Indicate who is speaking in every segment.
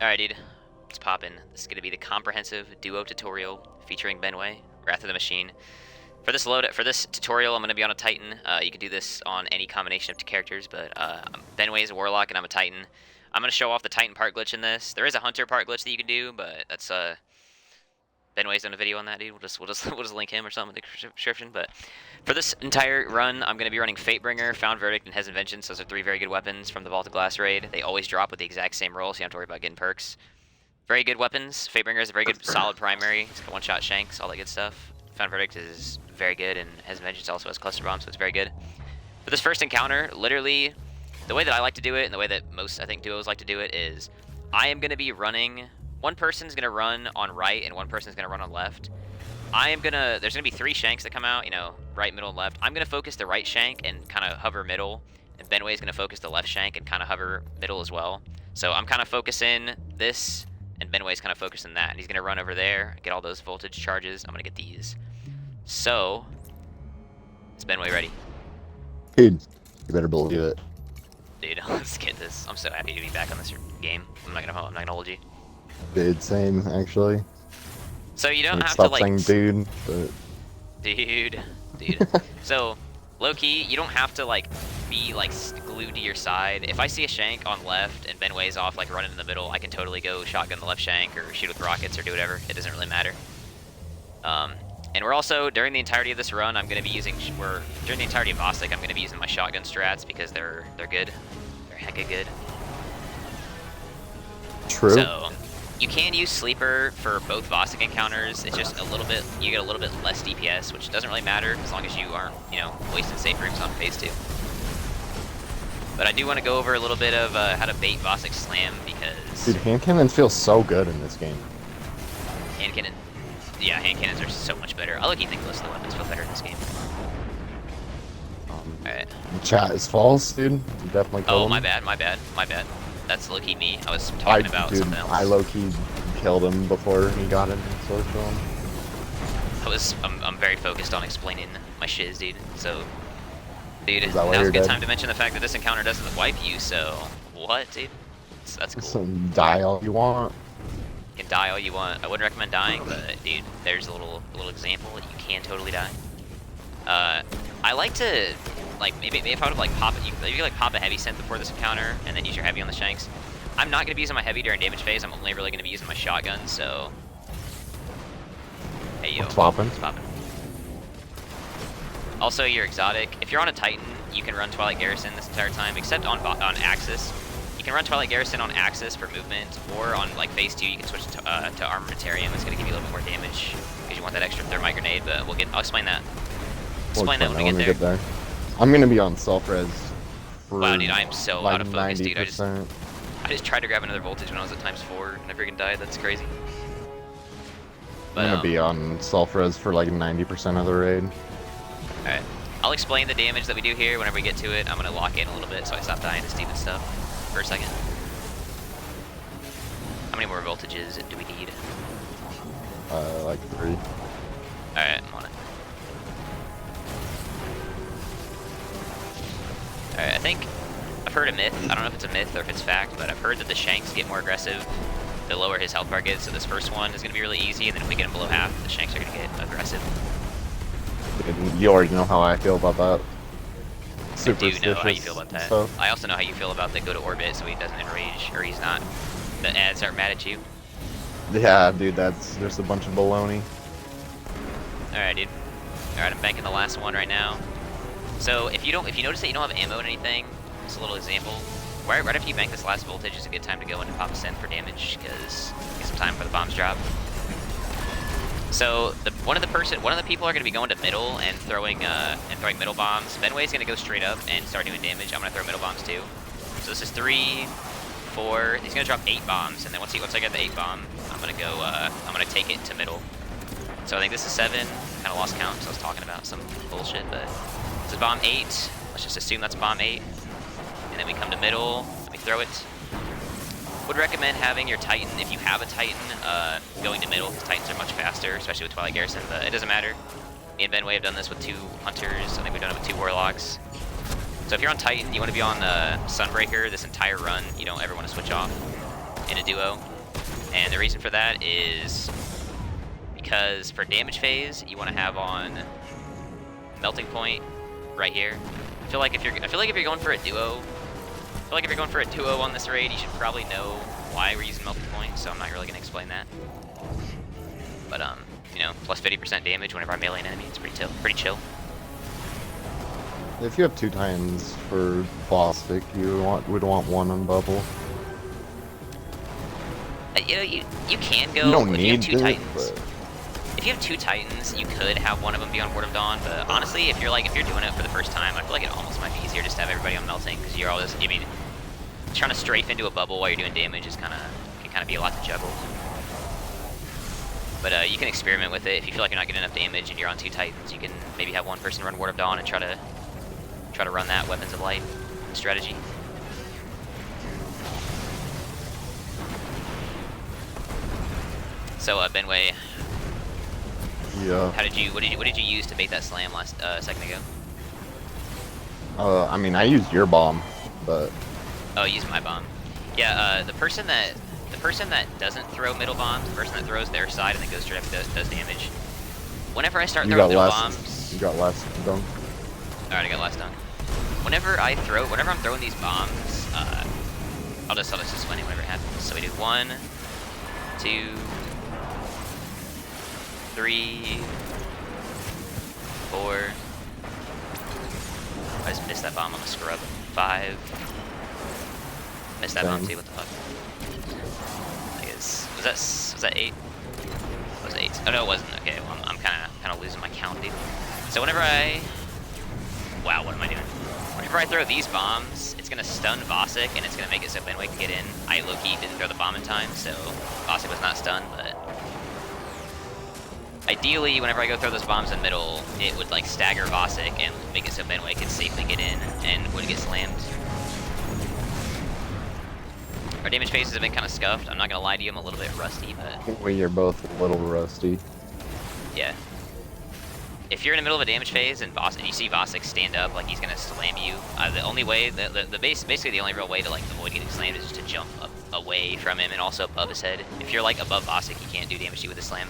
Speaker 1: Alright, dude. Let's pop in. This is going to be the comprehensive duo tutorial featuring Benway, Wrath of the Machine. For this tutorial, I'm going to be on a Titan. You can do this on any combination of two characters, but Benway is a Warlock and I'm a Titan. I'm going to show off the Titan part glitch in this. There is a Hunter part glitch that you can do, but that's Benway's done a video on that, dude. We'll just link him or something in the description. But for this entire run, I'm going to be running Fatebringer, Found Verdict, and Hesitant Vengeance. Those are three very good weapons from the Vaulted Glass raid. They always drop with the exact same roll, so you don't have to worry about getting perks. Very good weapons. Fatebringer is a very good, solid primary. It's got one-shot shanks, all that good stuff. Found Verdict is very good, and Hesitant Vengeance also has cluster bombs, so it's very good. For this first encounter, literally, the way that I like to do it, and the way that most, I think, duos like to do it, is I am going to be running. One person's going to run on right, and one person's going to run on left. There's going to be three shanks that come out, you know, right, middle, and left. I'm going to focus the right shank and kind of hover middle, and Benway's going to focus the left shank and kind of hover middle as well. So I'm kind of focusing this, and Benway's kind of focusing that, and he's going to run over there, get all those voltage charges. I'm going to get these. So, is Benway ready?
Speaker 2: Dude, you better believe it.
Speaker 1: Dude, let's get this. I'm so happy to be back on this game. I'm not gonna hold you.
Speaker 2: Dude, same, actually.
Speaker 1: So you don't have to
Speaker 2: Stop
Speaker 1: like...
Speaker 2: saying dude, but...
Speaker 1: Dude. So, low-key, you don't have to like be like glued to your side. If I see a shank on left and Benway's off like running in the middle, I can totally go shotgun the left shank or shoot with rockets or do whatever. It doesn't really matter. And we're also, during the entirety of this run, I'm going to be using, during the entirety of Vosik, I'm going to be using my shotgun strats because they're good. They're hecka good.
Speaker 2: True.
Speaker 1: So, you can use Sleeper for both Vosik encounters. It's just a little bit, you get a little bit less DPS, which doesn't really matter as long as you aren't, you know, wasting safe rooms on Phase 2. But I do want to go over a little bit of how to bait Vosik Slam because...
Speaker 2: Dude, hand cannons feel so good in this game.
Speaker 1: Hand cannon. Yeah, hand cannons are so much better. I look, you think most of the weapons feel better in this game. Alright.
Speaker 2: Chat is false, dude. You definitely killed him.
Speaker 1: My bad. That's low-key me. I was talking about something else.
Speaker 2: I low-key killed him before he got in Sword Film.
Speaker 1: I'm very focused on explaining my shiz, dude. So, dude,
Speaker 2: now's
Speaker 1: a good time to mention the fact that this encounter doesn't wipe you, so... What, dude? That's cool.
Speaker 2: So die all you want.
Speaker 1: You can die all you want. I wouldn't recommend dying, but dude, there's a little example that you can totally die. I like to maybe if I would like pop a heavy synth before this encounter and then use your heavy on the shanks. I'm not gonna be using my heavy during damage phase. I'm only really gonna be using my shotgun. So hey yo,
Speaker 2: Swapping.
Speaker 1: Also, your exotic. If you're on a Titan, you can run Twilight Garrison this entire time, except on Aksis. You can run Twilight Garrison on Aksis for movement, or on like Phase 2 you can switch to Armamentarium. It's going to give you a little bit more damage because you want that extra thermite grenade. But I'll explain that. Explain that when we get there.
Speaker 2: I'm going to be on self-res.
Speaker 1: Wow, dude, I am so
Speaker 2: like
Speaker 1: out of focus,
Speaker 2: 90%.
Speaker 1: dude. I just tried to grab another voltage when I was at ×4 and I freaking died. That's crazy. But,
Speaker 2: I'm going to be on self-res for like 90% of the raid.
Speaker 1: Alright. I'll explain the damage that we do here whenever we get to it. I'm going to lock in a little bit so I stop dying to stupid stuff for a second. How many more voltages do we need?
Speaker 2: Like 3.
Speaker 1: Alright, I'm on it. Alright, I think I've heard a myth. I don't know if it's a myth or if it's fact, but I've heard that the shanks get more aggressive the lower his health bar gets. So this first one is going to be really easy, and then if we get him below half, the shanks are going to get aggressive.
Speaker 2: You already know how I feel about that.
Speaker 1: I do know how you feel about that.
Speaker 2: Stuff.
Speaker 1: I also know how you feel about the go to orbit so he doesn't enrage, or he's not. The ads are mad at you.
Speaker 2: Yeah, dude, that's just a bunch of baloney.
Speaker 1: Alright, dude. Alright, I'm banking the last one right now. So if you notice that you don't have ammo and anything, just a little example. Right after you bank this last voltage is a good time to go in and pop a synth for damage, because get some time for the bombs drop. So one of the people are going to be going to middle and throwing middle bombs. Benway's going to go straight up and start doing damage. I'm going to throw middle bombs too. So this is 3, 4. He's going to drop 8 bombs, and then once I get the 8 bomb, I'm going to take it to middle. So I think this is 7. Kind of lost count because I was talking about some bullshit, but this is bomb 8. Let's just assume that's bomb 8. And then we come to middle. Let me throw it. Would recommend having your Titan, if you have a Titan, going to middle, because Titans are much faster, especially with Twilight Garrison, but it doesn't matter. Me and Benway have done this with 2 Hunters. I think we've done it with 2 Warlocks. So if you're on Titan, you want to be on Sunbreaker this entire run. You don't ever want to switch off. in a duo. And the reason for that is because for damage phase, you want to have on melting point right here. I feel like if you're going for a duo, on this raid, you should probably know why we're using melting point. So I'm not really gonna explain that. But you know, plus 50% damage whenever I melee an enemy, it's pretty chill.
Speaker 2: If you have 2 Titans for Vosik, would want 1 on bubble.
Speaker 1: You know, you can go.
Speaker 2: You don't
Speaker 1: if
Speaker 2: need
Speaker 1: you have 2
Speaker 2: it,
Speaker 1: Titans.
Speaker 2: but...
Speaker 1: If you have 2 Titans, you could have one of them be on Ward of Dawn. But honestly, if you're doing it for the first time, I feel like it almost might be easier just to have everybody on melting, because you're always, I mean, trying to strafe into a bubble while you're doing damage is can kind of be a lot to juggle. But you can experiment with it. If you feel like you're not getting enough damage and you're on 2 Titans, you can maybe have one person run Ward of Dawn and try to run that Weapons of Light strategy. So Benway,
Speaker 2: Yeah.
Speaker 1: what did you use to bait that slam last second ago?
Speaker 2: I mean, I used your bomb, but...
Speaker 1: Oh, use my bomb. Yeah, the person that doesn't throw middle bombs, the person that throws their side and then goes straight up does damage. Whenever I start throwing middle bombs...
Speaker 2: You got last dunk.
Speaker 1: Alright, I got last dunk. Whenever I'm throwing these bombs, I'll just win it whenever it happens. So we do 1, 2, 3, 4. I just missed that bomb on the scrub. 5. Missed that bomb too. What the fuck? I guess was that 8? It was 8. Oh no, it wasn't. Okay, well, I'm kind of losing my count, dude. So whenever wow, what am I doing? Whenever I throw these bombs, it's gonna stun Vosik and it's gonna make it so Benway can get in. I low-key didn't throw the bomb in time, so Vosik was not stunned, but ideally, whenever I go throw those bombs in middle, it would like stagger Vosik and make it so Benway could safely get in and wouldn't get slammed. Our damage phases have been kind of scuffed. I'm not gonna lie to you, I'm a little bit rusty, but
Speaker 2: We are both a little rusty.
Speaker 1: yeah. If you're in the middle of a damage phase and you see Vosik stand up like he's gonna slam you, the only way, basically the only real way to like avoid getting slammed is just to jump up away from him and also above his head. If you're like above Vosik, he can't do damage to you with a slam.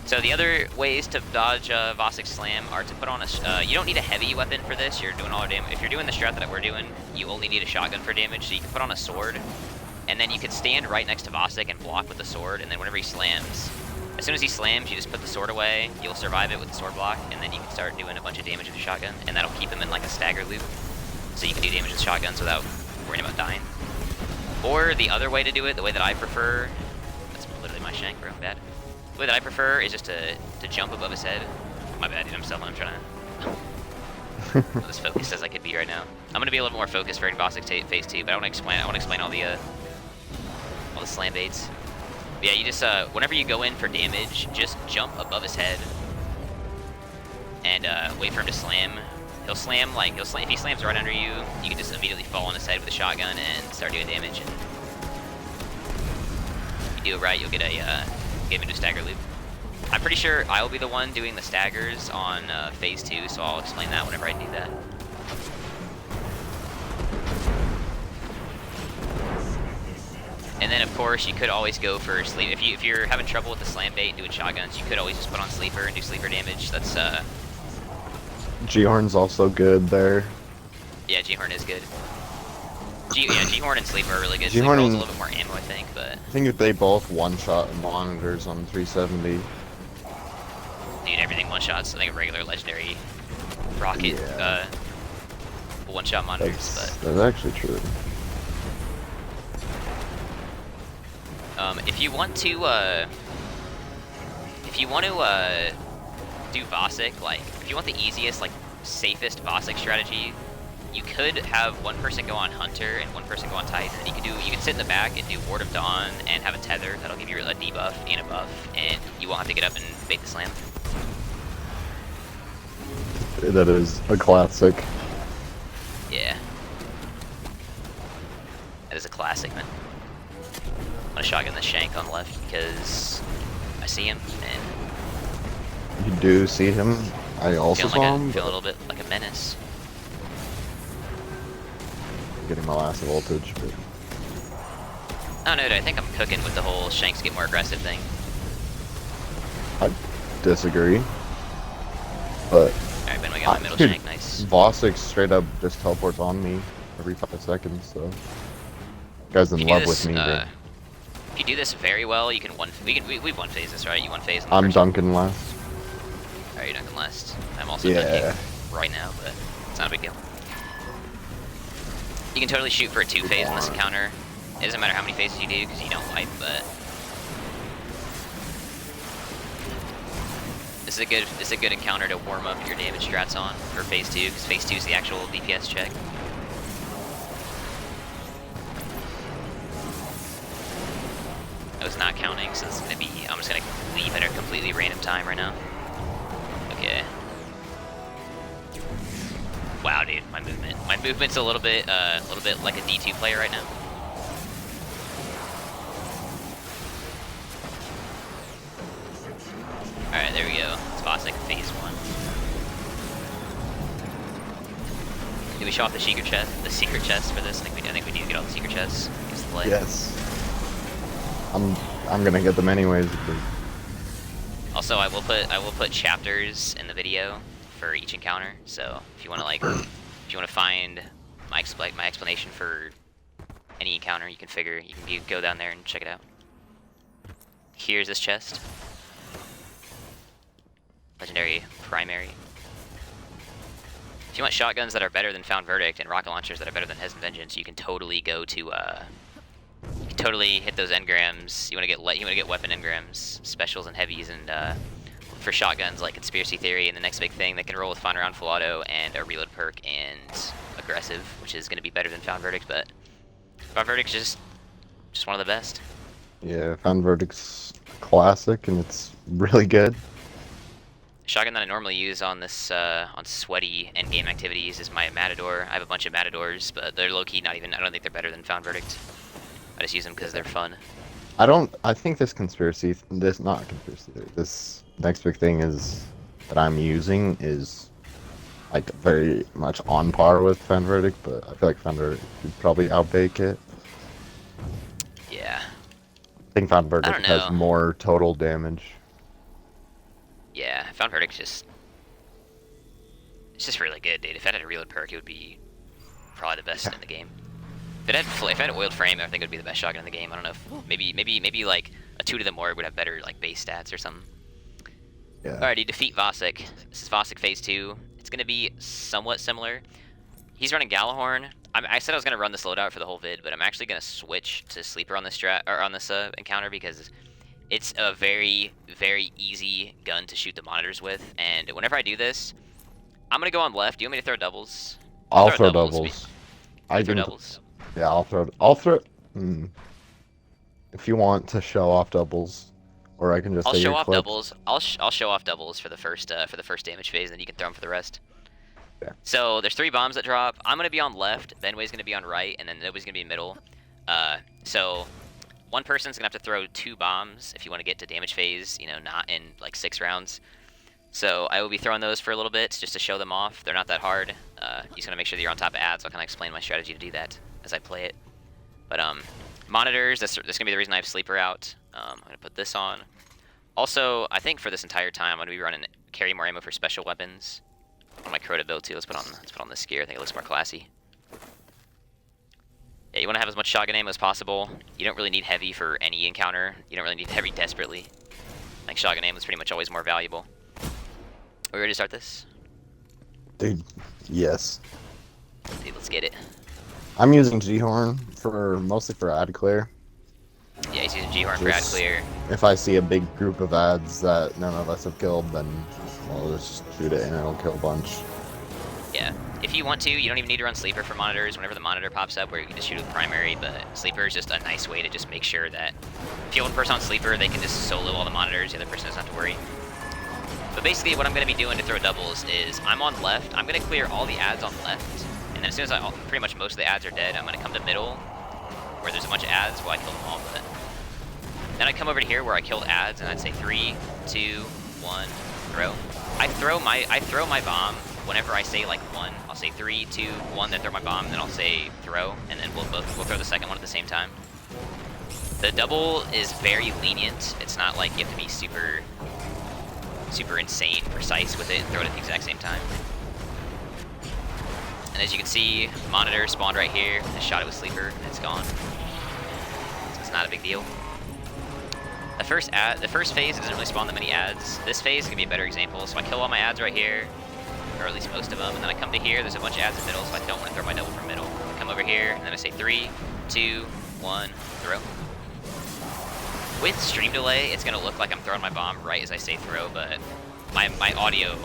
Speaker 1: So the other ways to dodge Vosik's slam are to put on a, you don't need a heavy weapon for this, you're doing all our damage. If you're doing the strat that we're doing, you only need a shotgun for damage, so you can put on a sword, and then you can stand right next to Vosik and block with the sword, and then whenever he slams, as soon as he slams, you just put the sword away, you'll survive it with the sword block, and then you can start doing a bunch of damage with the shotgun, and that'll keep him in like a stagger loop, so you can do damage with shotguns without worrying about dying. Or the other way to do it, the way that I prefer, that's literally my shank, bro, bad. The way that I prefer is just to jump above his head. My bad, dude, I'm trying to as focused as I could be right now. I'm gonna be a little more focused for Vosik Phase 2, but I wanna explain all the slam baits. But yeah, you just whenever you go in for damage, just jump above his head and wait for him to slam. He'll slam if he slams right under you, you can just immediately fall on his head with a shotgun and start doing damage. And if you do it right, you'll get him into a stagger loop. I'm pretty sure I'll be the one doing the staggers on Phase 2, so I'll explain that whenever I do that. And then of course you could always go for sleep. If you're having trouble with the slam bait and doing shotguns, you could always just put on sleeper and do sleeper damage. That's
Speaker 2: G-Horn's also good there.
Speaker 1: yeah, G-Horn is good. G-Horn and sleeper are really good.
Speaker 2: G-Horn
Speaker 1: Sleeper holds a little bit more ammo, I think, but
Speaker 2: I think if they both one-shot monitors on 370.
Speaker 1: dude, everything one-shots. I think a regular legendary rocket one-shot monitors,
Speaker 2: That's actually true.
Speaker 1: If you want to do Vosik, like if you want the easiest, like safest Vosik strategy, you could have one person go on Hunter and one person go on Titan, and you can sit in the back and do Ward of Dawn and have a tether that'll give you a debuff and a buff, and you won't have to get up and bait the slam.
Speaker 2: That is a classic.
Speaker 1: Yeah. That is a classic, man. I'm gonna shotgun the shank on the left because I see him and
Speaker 2: You do see him. I also saw him.
Speaker 1: feel a little bit like a menace.
Speaker 2: Getting my last voltage, but
Speaker 1: Oh no, dude, I think I'm cooking with the whole Shanks get more aggressive thing.
Speaker 2: I disagree. But
Speaker 1: Alright, Ben, we got my middle
Speaker 2: dude,
Speaker 1: Shank, nice.
Speaker 2: Vosik straight up just teleports on me every 5 seconds, so guy's in
Speaker 1: If you do
Speaker 2: love
Speaker 1: this,
Speaker 2: with me, bro.
Speaker 1: if you do this very well, you can we've one phase this, right? You one phase in the
Speaker 2: I'm
Speaker 1: first one?
Speaker 2: dunking last.
Speaker 1: Alright, you're dunking last. I'm also
Speaker 2: Yeah.
Speaker 1: dunking right now, but it's not a big deal. You can totally shoot for a 2-phase in this encounter. It doesn't matter how many phases you do, because you don't wipe, but this is a good encounter to warm up your damage strats on for phase 2, because phase 2 is the actual DPS check. I was not counting, so this is gonna be, I'm just gonna leave at a completely random time right now. Okay. Wow, dude, my movement's a little bit like a D2 player right now. Alright, there we go. It's Vosik Phase 1. Do we show off the secret chest for this? I think we need to get all the secret chests. Gives the play.
Speaker 2: Yes. I'm gonna get them anyways. But...
Speaker 1: Also, I will put chapters in the video for each encounter. So if you want to find my explanation for any encounter, you can go down there and check it out. Here's this chest. Legendary primary. If you want shotguns that are better than Found Verdict and rocket launchers that are better than Hes and Vengeance, you can totally go to you can totally hit those engrams. You want to get weapon engrams, specials and heavies, and for shotguns like Conspiracy Theory, and the next big thing they can roll with Final Round Full Auto and a reload perk and aggressive, which is going to be better than Found Verdict, but Found Verdict's just one of the best.
Speaker 2: Yeah, Found Verdict's classic and it's really good.
Speaker 1: Shotgun that I normally use on this on sweaty endgame activities is my Matador. I have a bunch of Matadors, but they're low-key I don't think they're better than Found Verdict. I just use them because they're fun.
Speaker 2: I think this next big thing is that I'm using is like very much on par with Found Verdict, but I feel like Found Verdict could probably outbake it.
Speaker 1: Yeah.
Speaker 2: I think Found Verdict has more total damage.
Speaker 1: Yeah, Found Verdict it's just really good, dude. If it had a reload perk, it would be probably the best in the game. If it had oiled frame, I think it would be the best shotgun in the game. I don't know if maybe like a 2 to the more would have better like base stats or something.
Speaker 2: Yeah.
Speaker 1: Alrighty, defeat Vosik. This is Vosik Phase 2. It's gonna be somewhat similar. He's running Galahorn. I said I was gonna run this loadout for the whole vid, but I'm actually gonna switch to Sleeper on this encounter because it's a very, very easy gun to shoot the monitors with, and whenever I do this, I'm gonna go on left. Do you want me to throw doubles?
Speaker 2: I'll throw doubles.
Speaker 1: I throw doubles.
Speaker 2: Yeah, I'll throw. If you want to show off doubles, or I can just.
Speaker 1: I'll show off doubles. I'll show off doubles for the first damage phase, and then you can throw them for the rest.
Speaker 2: Yeah.
Speaker 1: So there's 3 bombs that drop. I'm gonna be on left. Benway's gonna be on right, and then nobody's gonna be in middle. So one person's gonna have to throw 2 bombs if you want to get to damage phase. You know, not in like 6 rounds. So I will be throwing those for a little bit just to show them off. They're not that hard. You just gotta make sure that you're on top of ads. I'll kind of explain my strategy to do that as I play it. But monitors. That's gonna be the reason I have Sleeper out. I'm gonna put this on. Also, I think for this entire time, I'm gonna be running carry more ammo for special weapons. On my Crota build too. Let's put on this gear. I think it looks more classy. Yeah, you want to have as much shotgun ammo as possible. You don't really need heavy for any encounter. You don't really need heavy desperately. I think shotgun ammo is pretty much always more valuable. Are we ready to start this?
Speaker 2: Dude, yes.
Speaker 1: Dude, let's get it.
Speaker 2: I'm using G-Horn mostly for ad clear.
Speaker 1: Yeah, he's using G-Horn for ad clear.
Speaker 2: If I see a big group of ads that none of us have killed, then I'll just shoot it and it'll kill a bunch.
Speaker 1: Yeah, if you want to, you don't even need to run Sleeper for monitors whenever the monitor pops up, where you can just shoot with primary, but Sleeper is just a nice way to just make sure that if you have one person on Sleeper, they can just solo all the monitors, the other person doesn't have to worry. But basically what I'm going to be doing to throw doubles is I'm on left, I'm going to clear all the ads on left, and then as soon as pretty much most of the ads are dead, I'm going to come to middle, where there's a bunch of ads, well I killed them all, but then I come over to here where I killed ads, and I'd say 3, 2, 1, throw. I throw my bomb whenever I say like 1. I'll say 3, 2, 1, then throw my bomb, and then I'll say throw, and then we'll throw the second one at the same time. The double is very lenient. It's not like you have to be super insane precise with it and throw it at the exact same time. And as you can see, monitor spawned right here. I shot it with sleeper and it's gone. So it's not a big deal. The first phase doesn't really spawn that many ads. This phase is gonna be a better example. So I kill all my ads right here, or at least most of them, and then I come to here. There's a bunch of ads in middle, so I don't want to throw my double from middle. I come over here, and then I say 3, 2, 1, throw. With stream delay, it's gonna look like I'm throwing my bomb right as I say throw, but my audio,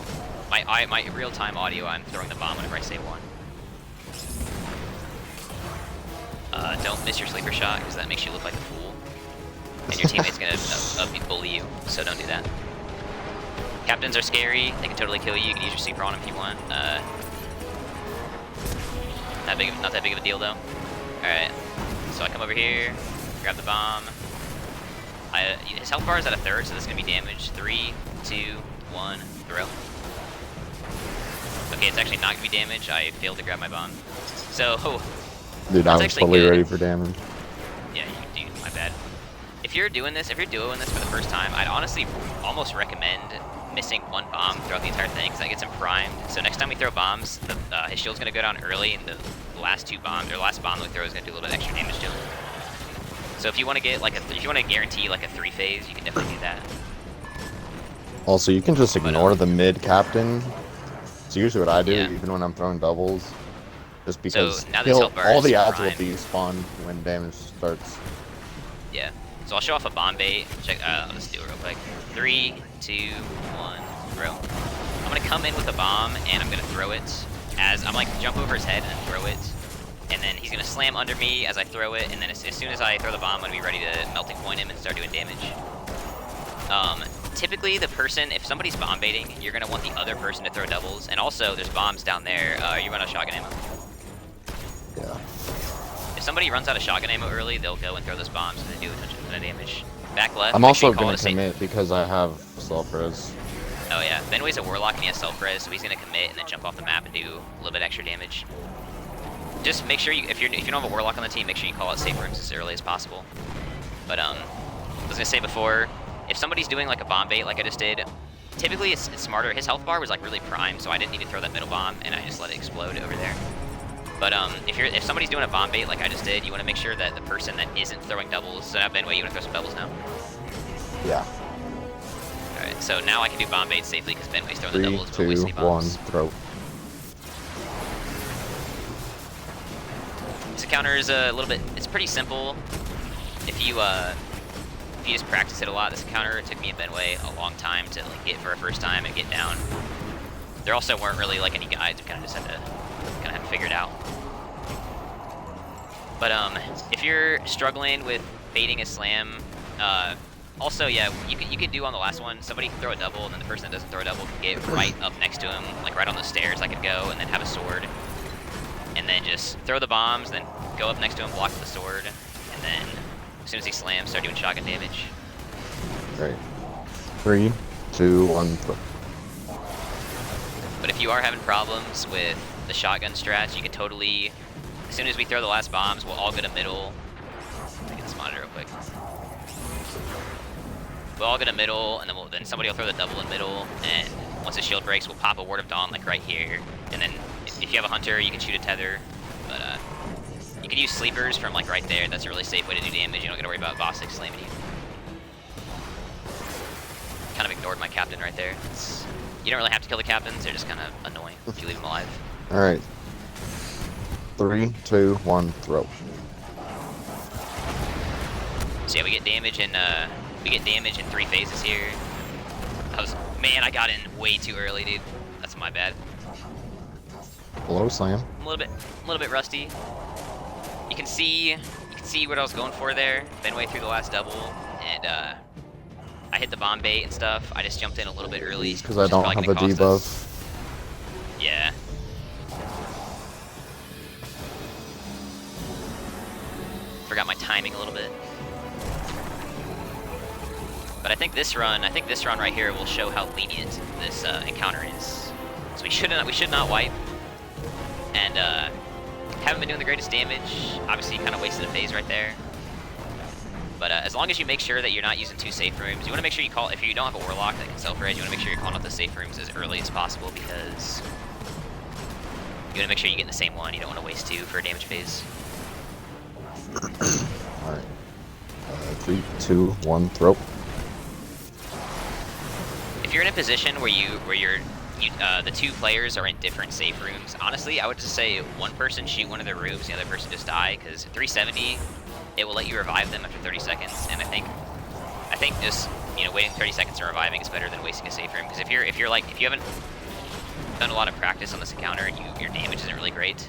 Speaker 1: my real-time audio, I'm throwing the bomb whenever I say 1. Don't miss your sleeper shot, because that makes you look like a fool. And your teammate's gonna bully you, so don't do that. Captains are scary, they can totally kill you. You can use your sleeper on them if you want. Not that big of a deal though. Alright, so I come over here, grab the bomb. His health bar is at a third, so this is gonna be damage. 3, 2, 1, throw. Okay, it's actually not gonna be damage. I failed to grab my bomb. So,
Speaker 2: dude, I was fully ready for damage.
Speaker 1: Yeah, dude, my bad. If you're doing this for the first time, I'd honestly almost recommend missing 1 bomb throughout the entire thing, because that gets him primed. So next time we throw bombs, his shield's gonna go down early, and the last 2 bombs, or last bomb that we throw is gonna do a little bit extra damage to him. So if you want to get if you want to guarantee like a 3 phase, you can definitely do that.
Speaker 2: Also, you can just ignore the mid captain. It's usually what I do,
Speaker 1: Yeah.
Speaker 2: even when I'm throwing doubles. Just because
Speaker 1: So now this health bar
Speaker 2: all
Speaker 1: is
Speaker 2: the ads will
Speaker 1: primed.
Speaker 2: despawn when damage starts.
Speaker 1: Yeah. So I'll show off a bomb bait. Check. I'll just do it real quick. 3, 2, 1, throw. I'm gonna come in with a bomb and I'm gonna throw it as I'm like jump over his head and then throw it. And then he's gonna slam under me as I throw it, and then as soon as I throw the bomb, I'm gonna be ready to melting point him and start doing damage. Typically the person, if somebody's bomb baiting, you're gonna want the other person to throw doubles, and also there's bombs down there. You run out of shotgun ammo.
Speaker 2: Yeah.
Speaker 1: If somebody runs out of shotgun ammo early, they'll go and throw those bombs and they do a ton of damage. Back left.
Speaker 2: I'm
Speaker 1: make sure
Speaker 2: also
Speaker 1: you call
Speaker 2: gonna
Speaker 1: it a safe-
Speaker 2: commit because I have self-res.
Speaker 1: Oh yeah, Benway's a warlock and he has self-res, so he's gonna commit and then jump off the map and do a little bit extra damage. Just make sure if you don't have a warlock on the team, make sure you call out safe rooms as early as possible. But I was gonna say before, if somebody's doing like a bomb bait like I just did, typically it's smarter. His health bar was like really primed, so I didn't need to throw that middle bomb, and I just let it explode over there. But if somebody's doing a bomb bait like I just did, you want to make sure that the person that isn't throwing doubles. So now Benway, you want to throw some doubles now?
Speaker 2: Yeah.
Speaker 1: All right, so now I can do bomb bait safely because Benway's throwing the
Speaker 2: 3,
Speaker 1: doubles. We'll waste
Speaker 2: 2,
Speaker 1: any
Speaker 2: 1,
Speaker 1: bombs.
Speaker 2: throw.
Speaker 1: This encounter is a little bit, it's pretty simple. If you just practice it a lot, this encounter, it took me and Benway a long time to like get for a first time and get down. There also weren't really like any guides, we kind of just had to kind of figure it out. But if you're struggling with baiting a slam, also yeah, you can do on the last one, somebody can throw a double and then the person that doesn't throw a double can get right up next to him, like right on the stairs I could go, and then have a sword. And then just throw the bombs, then go up next to him, block the sword, and then as soon as he slams, start doing shotgun damage.
Speaker 2: Great. 3, 2, 1, throw.
Speaker 1: But if you are having problems with the shotgun strats, you can totally, as soon as we throw the last bombs, we'll all go to middle. Let me get this monitor real quick. We'll all go to middle, and then somebody will throw the double in middle, and once the shield breaks, we'll pop a Ward of Dawn like right here. And then if you have a hunter, you can shoot a tether, but you can use sleepers from like right there. That's a really safe way to do damage. You don't gotta worry about Vosik slamming you. Kind of ignored my captain right there. You don't really have to kill the captains, they're just kind of annoying if you leave them alive.
Speaker 2: Alright. 3, 2, 1, throw.
Speaker 1: So yeah, we get damage in 3 phases here. Man, I got in way too early, dude. That's my bad.
Speaker 2: Hello, Slam.
Speaker 1: I'm a little bit rusty. You can see what I was going for there. Benway through the last double, and I hit the bomb bait and stuff. I just jumped in a little bit early.
Speaker 2: Because I don't have a debuff.
Speaker 1: Yeah. Forgot my timing a little bit. But I think this run right here will show how lenient this encounter is. So we should not wipe. And haven't been doing the greatest damage. Obviously, kind of wasted a phase right there. But as long as you make sure that you're not using 2 safe rooms, you want to make sure you call, if you don't have a Warlock that can self-res, you want to make sure you're calling out the safe rooms as early as possible, because you want to make sure you get in the same one. You don't want to waste 2 for a damage phase.
Speaker 2: Alright. 3, 2, 1, throw.
Speaker 1: If you're in a position where the 2 players are in different safe rooms, honestly, I would just say one person shoot one of their rooms, the other person just die, because 370, it will let you revive them after 30 seconds, and I think just, waiting 30 seconds and reviving is better than wasting a safe room, because if you haven't done a lot of practice on this encounter and your damage isn't really great,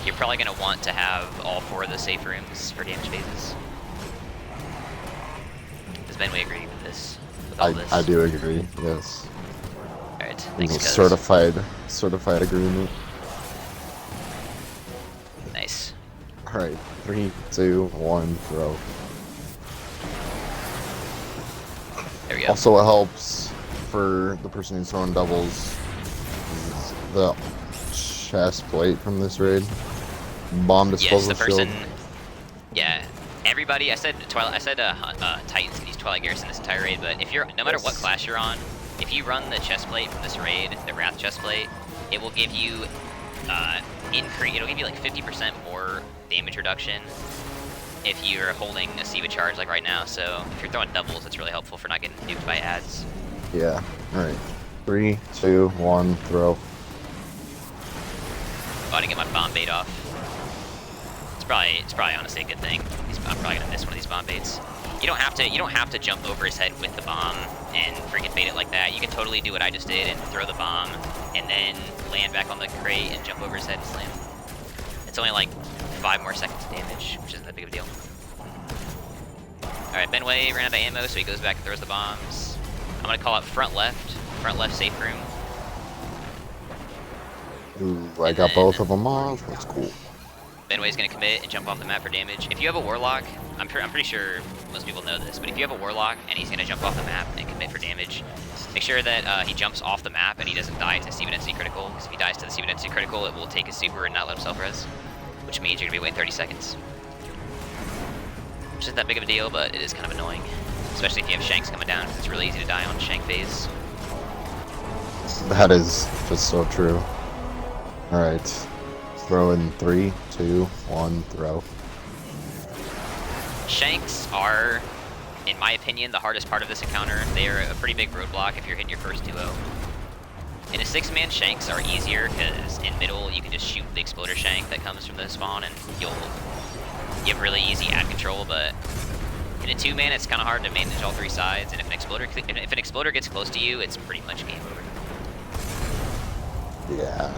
Speaker 1: you're probably going to want to have all 4 of the safe rooms for damage phases. Does Benway agree with this? With all this?
Speaker 2: I do agree, yes.
Speaker 1: Alright, thanks, cuz.
Speaker 2: Certified agreement.
Speaker 1: Nice.
Speaker 2: Alright, 3, 2, 1, throw.
Speaker 1: There we go.
Speaker 2: Also, it helps for the person who's throwing doubles is the chest plate from this raid. Bomb disposal
Speaker 1: yes, the person.
Speaker 2: shield.
Speaker 1: Yeah, everybody. I said Titans can use Twilight Garrison this entire raid, but if you're no matter what class you're on, if you run the chest plate from this raid, the Wrath chest plate, it will give you it'll give you like 50% more damage reduction if you're holding a Siva charge like right now. So if you're throwing doubles, it's really helpful for not getting nuked by ads.
Speaker 2: Yeah. All right. 3, 2, 1, throw.
Speaker 1: About to get my bomb bait off. It's probably honestly a good thing. I'm probably gonna miss one of these bomb baits. You don't have to jump over his head with the bomb and freaking bait it like that. You can totally do what I just did and throw the bomb and then land back on the crate and jump over his head and slam. It's only like 5 more seconds of damage, which isn't that big of a deal. Alright, Benway ran out of ammo, so he goes back and throws the bombs. I'm gonna call out front left safe room.
Speaker 2: Ooh, I got both of them off. That's cool.
Speaker 1: Benway's gonna commit and jump off the map for damage. If you have a Warlock, I'm pretty sure most people know this, but if you have a Warlock and he's gonna jump off the map and commit for damage, make sure that he jumps off the map and he doesn't die to Siva Density Critical, because if he dies to the Siva Density Critical, it will take his super and not let him self-res, which means you're gonna be waiting 30 seconds. Which isn't that big of a deal, but it is kind of annoying, especially if you have Shanks coming down, because it's really easy to die on Shank phase.
Speaker 2: That is just so true. Alright. Throw in 3, 2, 1, throw.
Speaker 1: Shanks are, in my opinion, the hardest part of this encounter. They are a pretty big roadblock if you're hitting your first duo. In a 6-man, Shanks are easier, because in middle you can just shoot the Exploder Shank that comes from the spawn and you have really easy ad control, but in a 2-man it's kind of hard to manage all 3 sides, and if an exploder gets close to you, it's pretty much game over.
Speaker 2: Yeah.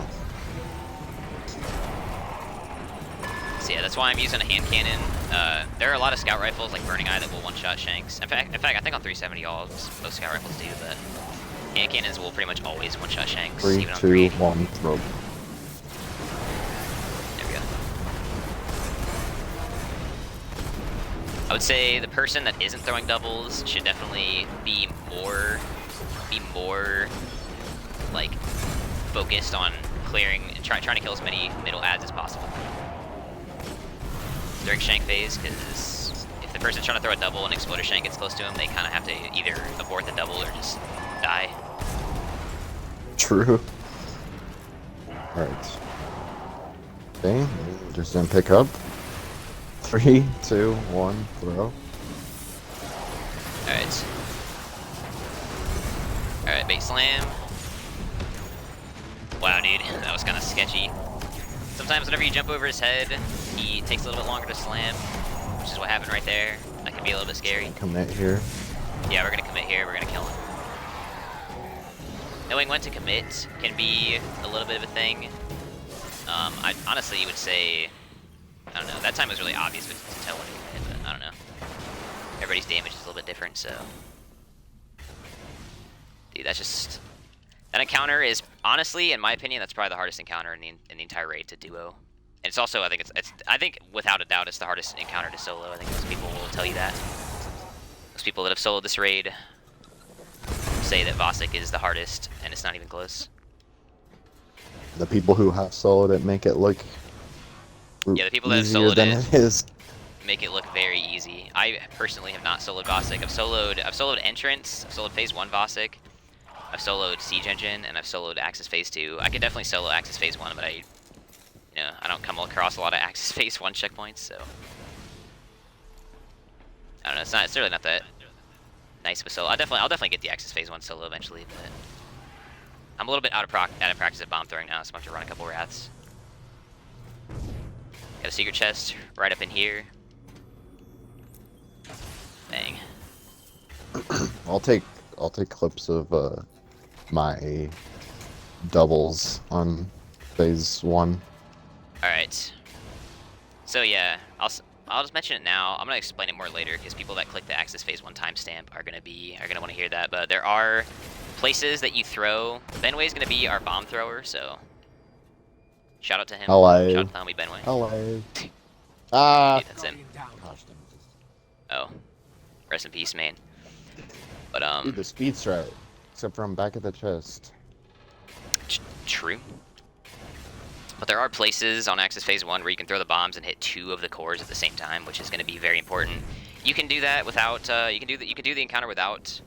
Speaker 1: So yeah, that's why I'm using a hand cannon. There are a lot of scout rifles like Burning Eye that will one-shot Shanks. In fact, I think on 370 most scout rifles do, but hand cannons will pretty much always one-shot Shanks.
Speaker 2: 3,
Speaker 1: even on
Speaker 2: 2,
Speaker 1: 380.
Speaker 2: 1, throw.
Speaker 1: There we go. I would say the person that isn't throwing doubles should definitely be more like focused on clearing and trying to kill as many middle ads as possible during Shank phase, because if the person's trying to throw a double and Exploder Shank gets close to him, they kind of have to either abort the double or just die.
Speaker 2: True. Alright. Okay, just didn't pick up. 3, 2, 1, throw.
Speaker 1: Alright. Alright, bait slam. Wow, dude, that was kind of sketchy. Sometimes whenever you jump over his head, he takes a little bit longer to slam, which is what happened right there. That can be a little bit scary.
Speaker 2: Commit here.
Speaker 1: Yeah, we're gonna commit here, we're gonna kill him. Knowing when to commit can be a little bit of a thing. I honestly would say, I don't know, that time was really obvious to tell when to commit, but I don't know. Everybody's damage is a little bit different, so. Dude, that's just, that encounter is, honestly, in my opinion, that's probably the hardest encounter in the entire raid to duo. And it's also, I think without a doubt, it's the hardest encounter to solo. I think most people will tell you that. Most people that have soloed this raid say that Vosik is the hardest, and it's not even close.
Speaker 2: The people who have soloed it make it look
Speaker 1: Yeah, the people that have
Speaker 2: easier
Speaker 1: soloed
Speaker 2: than
Speaker 1: it
Speaker 2: it is.
Speaker 1: make it look very easy. I personally have not soloed Vosik. I've soloed Entrance, I've soloed Phase 1 Vosik, I've soloed Siege Engine, and I've soloed Aksis Phase 2. I could definitely solo Aksis Phase 1, but I don't come across a lot of Aksis Phase 1 checkpoints, so I don't know. It's really not that nice of a solo. I'll definitely get the Aksis Phase 1 solo eventually, but I'm a little bit out of practice at bomb throwing now, so I'm going to run a couple wraths. Got a secret chest right up in here. Bang.
Speaker 2: I'll take clips of my doubles on Phase 1.
Speaker 1: All right. So yeah, I'll just mention it now. I'm gonna explain it more later because people that click the Aksis Phase 1 timestamp are gonna want to hear that. But there are places that you throw. Benway's gonna be our bomb thrower, so shout out to him.
Speaker 2: Hello.
Speaker 1: Shout out to the homie Benway.
Speaker 2: Hello. Ah.
Speaker 1: That's him.
Speaker 2: Gosh,
Speaker 1: Oh, rest in peace, man. But
Speaker 2: dude, the speed strat, except for I'm back at the chest.
Speaker 1: True. But there are places on Aksis Phase 1 where you can throw the bombs and hit 2 of the cores at the same time, which is going to be very important. You can do that without you can do the encounter without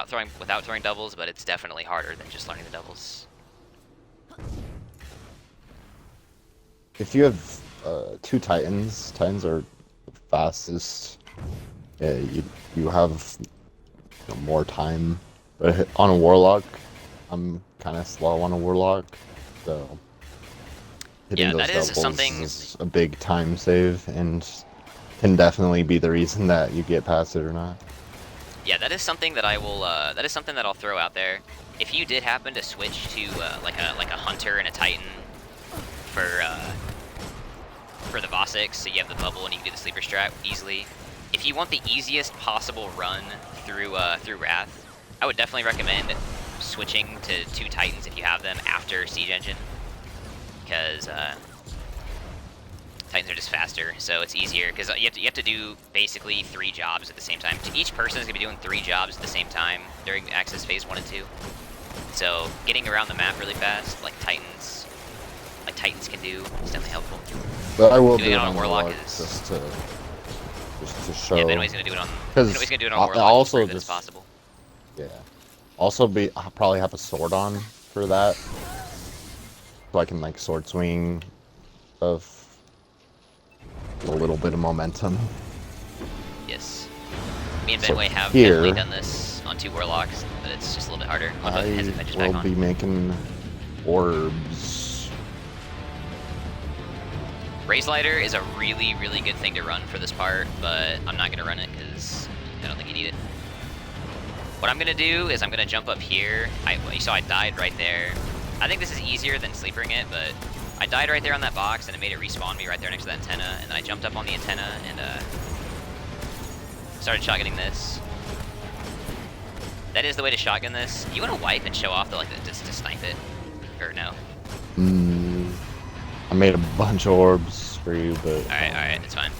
Speaker 1: throwing doubles, but it's definitely harder than just learning the doubles.
Speaker 2: If you have 2 Titans are the fastest. You have more time, but on a Warlock, I'm kind of slow on a Warlock, so hitting those
Speaker 1: that is
Speaker 2: doubles
Speaker 1: something.
Speaker 2: is a big time save, and can definitely be the reason that you get past it or not.
Speaker 1: Yeah, that is something that I will. That is something that I'll throw out there. If you did happen to switch to like a Hunter and a Titan for the Vosik, so you have the bubble and you can do the sleeper strat easily. If you want the easiest possible run through Wrath, I would definitely recommend switching to 2 Titans if you have them after Siege Engine, because Titans are just faster, so it's easier. Because you have to do basically 3 jobs at the same time. Each person is gonna be doing 3 jobs at the same time during Aksis Phase 1 and 2. So getting around the map really fast, like Titans can do, is definitely helpful.
Speaker 2: But I will
Speaker 1: Doing
Speaker 2: do
Speaker 1: it on Warlock is
Speaker 2: just to show.
Speaker 1: Yeah, Benway's gonna do it on. Benway's gonna do it on Warlock
Speaker 2: also
Speaker 1: as
Speaker 2: just
Speaker 1: possible.
Speaker 2: Yeah. Also, I'll probably have a sword on for that, so I can like sword swing of a little bit of momentum.
Speaker 1: Yes. Me and
Speaker 2: So
Speaker 1: Benway have
Speaker 2: here-
Speaker 1: definitely done this on 2 Warlocks, but it's just a little bit harder. I'll put his adventures back
Speaker 2: will
Speaker 1: on.
Speaker 2: be making orbs.
Speaker 1: Raze-Lighter is a really, really good thing to run for this part, but I'm not gonna run it because I don't think you need it. What I'm gonna do is I'm gonna jump up here. You saw I died right there. I think this is easier than sleepering it, but I died right there on that box and it made it respawn me right there next to that antenna, and then I jumped up on the antenna and started shotgunning this. That is the way to shotgun this. You want to wipe and show off just to snipe it, or no?
Speaker 2: I made a bunch of orbs for you, but
Speaker 1: All right, that's fine.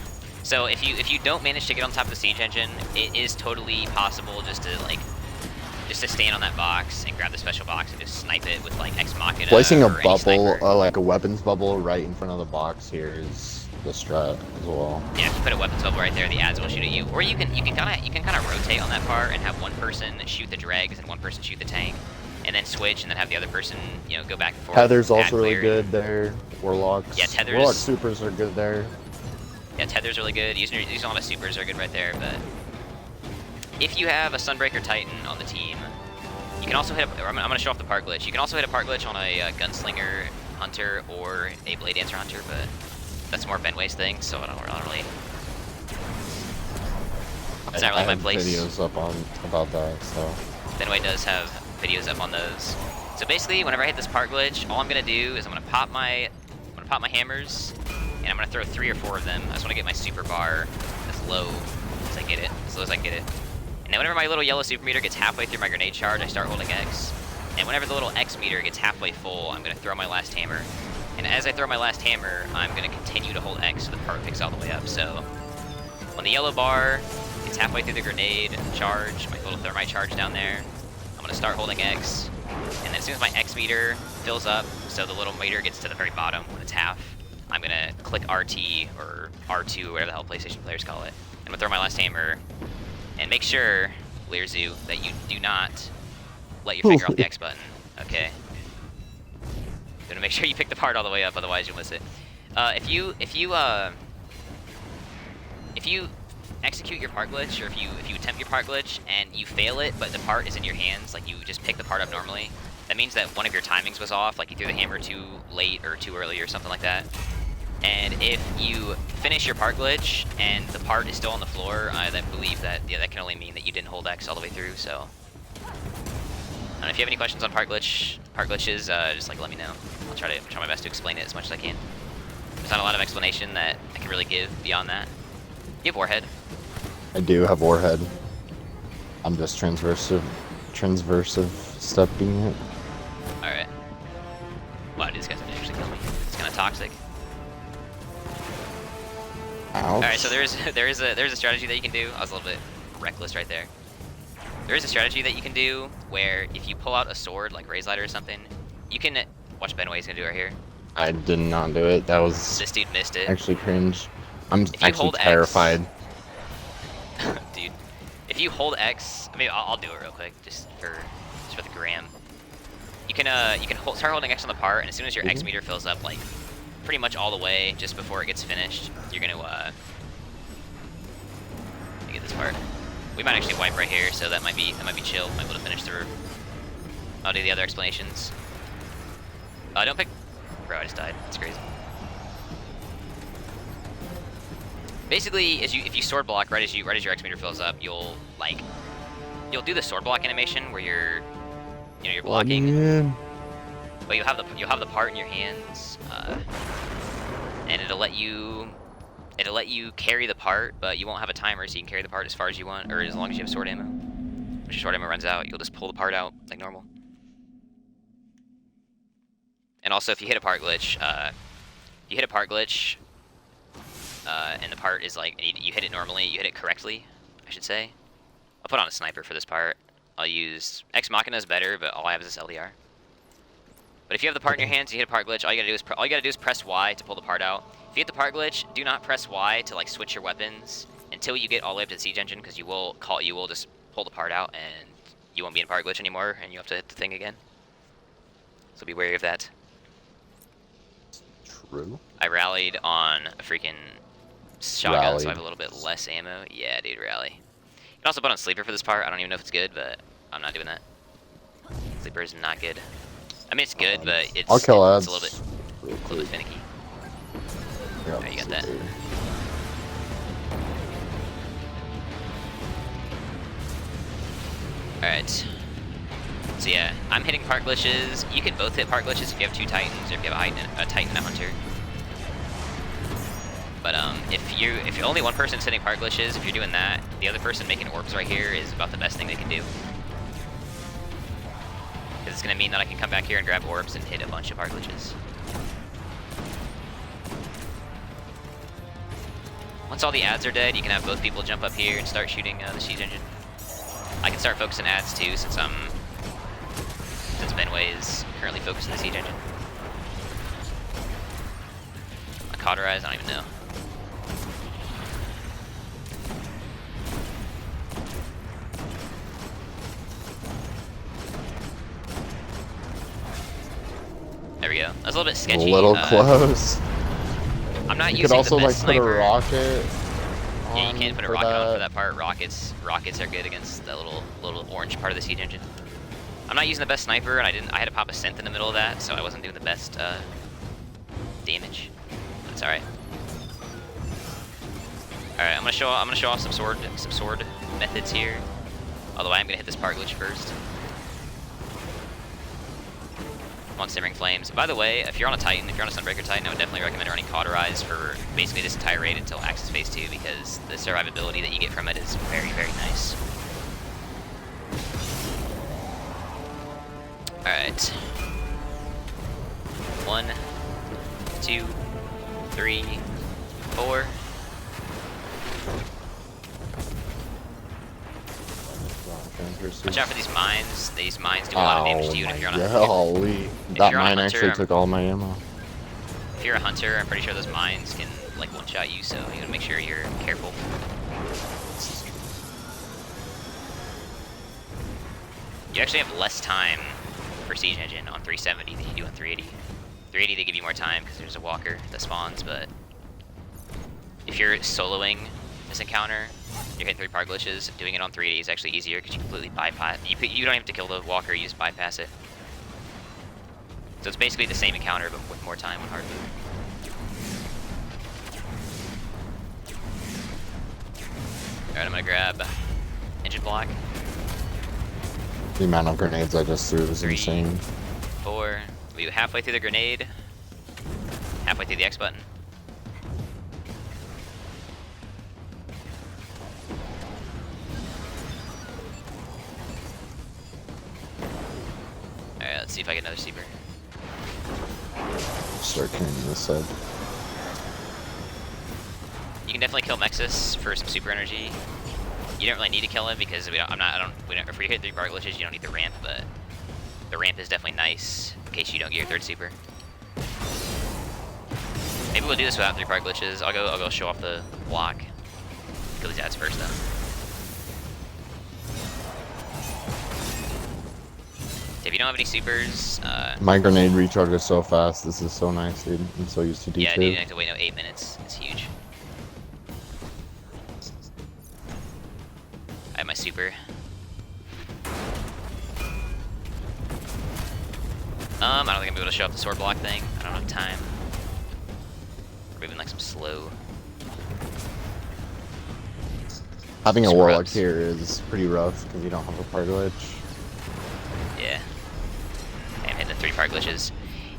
Speaker 1: So if you don't manage to get on top of the Siege Engine, it is totally possible just to stand on that box and grab the special box and just snipe it with like Ex Machina.
Speaker 2: placing a
Speaker 1: or any
Speaker 2: bubble,
Speaker 1: sniper.
Speaker 2: like a weapons bubble, right in front of the box here is the strat as well.
Speaker 1: Yeah, if you put a weapons bubble right there, the ads will shoot at you. Or you can kind of rotate on that part and have one person shoot the dregs and one person shoot the tank, and then switch and then have the other person go back and forth.
Speaker 2: Tether's
Speaker 1: ad
Speaker 2: also really
Speaker 1: clear.
Speaker 2: good there. Warlocks.
Speaker 1: Yeah, Tethers-
Speaker 2: Warlock supers are good there.
Speaker 1: Yeah, Tether's really good. Using a lot of supers are good right there, but if you have a Sunbreaker Titan on the team, you can also hit I'm going to show off the part glitch. You can also hit a part glitch on a Gunslinger Hunter or a Blade Dancer Hunter, but that's more Benway's thing, so I don't really... It's not really my
Speaker 2: have
Speaker 1: place.
Speaker 2: videos up on about that, so.
Speaker 1: Benway does have videos up on those. So basically, whenever I hit this part glitch, all I'm going to do is I'm going to pop my hammers, and I'm going to throw 3 or 4 of them. I just want to get my super bar as low as I get it, as low as I can get it. And then whenever my little yellow super meter gets halfway through my grenade charge, I start holding X. And whenever the little X meter gets halfway full, I'm going to throw my last hammer. And as I throw my last hammer, I'm going to continue to hold X so the part picks all the way up. So when the yellow bar gets halfway through the grenade charge, my little thermite charge down there, I'm going to start holding X. And then as soon as my X meter fills up, so the little meter gets to the very bottom when it's half, I'm gonna click RT or R2, or whatever the hell PlayStation players call it. I'm gonna throw my last hammer, and make sure, Learzu, that you do not let your finger off the X button. Okay. Gonna make sure you pick the part all the way up, otherwise you'll miss it. If you execute your part glitch, or if you attempt your part glitch and you fail it, but the part is in your hands, like you just pick the part up normally, that means that one of your timings was off, like you threw the hammer too late or too early or something like that. And if you finish your part glitch and the part is still on the floor, I then believe that, yeah, that can only mean that you didn't hold X all the way through. So, if you have any questions on part glitches, just like let me know. I'll try my best to explain it as much as I can. There's not a lot of explanation that I can really give beyond that. You have Warhead.
Speaker 2: I do have Warhead. I'm just transversive stepping it.
Speaker 1: Alright. Wow, dude, this guy's gonna actually kill me. It's kinda toxic.
Speaker 2: Ouch.
Speaker 1: Alright, so there's a strategy that you can do. I was a little bit reckless right there. There is a strategy that you can do where if you pull out a sword, like Raise Lighter or something, you can watch Ben Way's gonna do it right here.
Speaker 2: I did not do it. That was
Speaker 1: This dude missed it.
Speaker 2: actually cringe. I'm
Speaker 1: If you
Speaker 2: actually
Speaker 1: hold X-
Speaker 2: terrified.
Speaker 1: Dude, if you hold X, I mean, I'll do it real quick, just for the gram. You can start holding X on the part, and as soon as your X meter fills up, like pretty much all the way, just before it gets finished, you're gonna let me get this part. We might actually wipe right here, so that might be chill. Might be able to finish through. I'll do the other explanations. Don't pick. Bro, I just died. That's crazy. Basically, if you sword block right as your X meter fills up, you'll do the sword block animation where you're blocking, but you'll have the part in your hands, and it'll let you carry the part, but you won't have a timer, so you can carry the part as far as you want, or as long as you have sword ammo. Once your sword ammo runs out, you'll just pull the part out like normal. And also, if you hit a part glitch, and the part is like, you hit it normally, you hit it correctly, I should say. I'll put on a sniper for this part. I'll use Ex Machina is better, but all I have is this LDR. But if you have the part in your hands, you hit a part glitch. All you gotta do is press Y to pull the part out. If you hit the part glitch, do not press Y to like switch your weapons until you get all the way up to the siege engine, because you will just pull the part out and you won't be in part glitch anymore, and you have to hit the thing again. So be wary of that.
Speaker 2: True.
Speaker 1: I rallied on a freaking shotgun, so I have a little bit less ammo. Yeah, dude, rally. You can also put on Sleeper for this part. I don't even know if it's good, but I'm not doing that. Sleeper is not good. I mean, it's good, but it's
Speaker 2: I'll kill
Speaker 1: it's a little bit finicky. Alright, you got that. Alright. So yeah, I'm hitting part glitches. You can both hit part glitches if you have two Titans, or if you have a Titan and a Hunter. But if only one person's hitting part glitches, if you're doing that, the other person making orbs right here is about the best thing they can do. Because it's going to mean that I can come back here and grab orbs and hit a bunch of part glitches. Once all the ads are dead, you can have both people jump up here and start shooting the siege engine. I can start focusing ads too, since Benway is currently focusing the siege engine. I cauterized, I don't even know. There we go. That was a little bit sketchy.
Speaker 2: A little close.
Speaker 1: I'm not
Speaker 2: You
Speaker 1: using
Speaker 2: could also
Speaker 1: the best
Speaker 2: like put a
Speaker 1: sniper.
Speaker 2: rocket.
Speaker 1: Yeah, you can put a rocket on for that part. Rockets are good against that little orange part of the siege engine. I'm not using the best sniper, and I had to pop a synth in the middle of that, so I wasn't doing the best damage. But it's all right. All right, I'm gonna show off some sword methods here. Although I am gonna hit this part glitch first. I'm on Simmering Flames. By the way, if you're on a Titan, if you're on a Sunbreaker Titan, I would definitely recommend running Cauterize for basically this entire raid until Aksis Phase 2, because the survivability that you get from it is very, very nice. Alright. 1, 2, 3, 4. Watch out for these mines. These mines do a lot of damage to you, and if you're on a
Speaker 2: Holy. That mine actually took all my ammo.
Speaker 1: If you're a hunter, I'm pretty sure those mines can like one-shot you, so you gotta make sure you're careful. You actually have less time for Siege Engine on 370 than you do on 380. 380 they give you more time because there's a walker that spawns, but if you're soloing this encounter, you're hitting 3 part glitches, doing it on 380 is actually easier because you completely bypass. You don't have to kill the walker, you just bypass it. So it's basically the same encounter but with more time on hard move. Alright, I'm gonna grab engine block.
Speaker 2: The amount of grenades I just threw is
Speaker 1: 3,
Speaker 2: insane.
Speaker 1: 4. We do halfway through the grenade, halfway through the X button. Alright, let's see if I get another Seeper.
Speaker 2: Start carrying this side.
Speaker 1: You can definitely kill Mexus for some super energy. You don't really need to kill him because if we hit 3 part glitches, you don't need the ramp, but the ramp is definitely nice in case you don't get your 3rd super. Maybe we'll do this without 3 part glitches. I'll go show off the block. Kill these ads first though. If you don't have any supers,
Speaker 2: My grenade recharges so fast. This is so nice, dude. I'm so used to D2.
Speaker 1: yeah, you have to wait 8 minutes. It's huge. I have my super. I don't think I'm gonna be able to show up the sword block thing. I don't have time. Or even like some slow.
Speaker 2: Having a
Speaker 1: Scrubs.
Speaker 2: warlock here is pretty rough because you don't have a part glitch.
Speaker 1: Yeah. I'm hitting the 3 part glitches.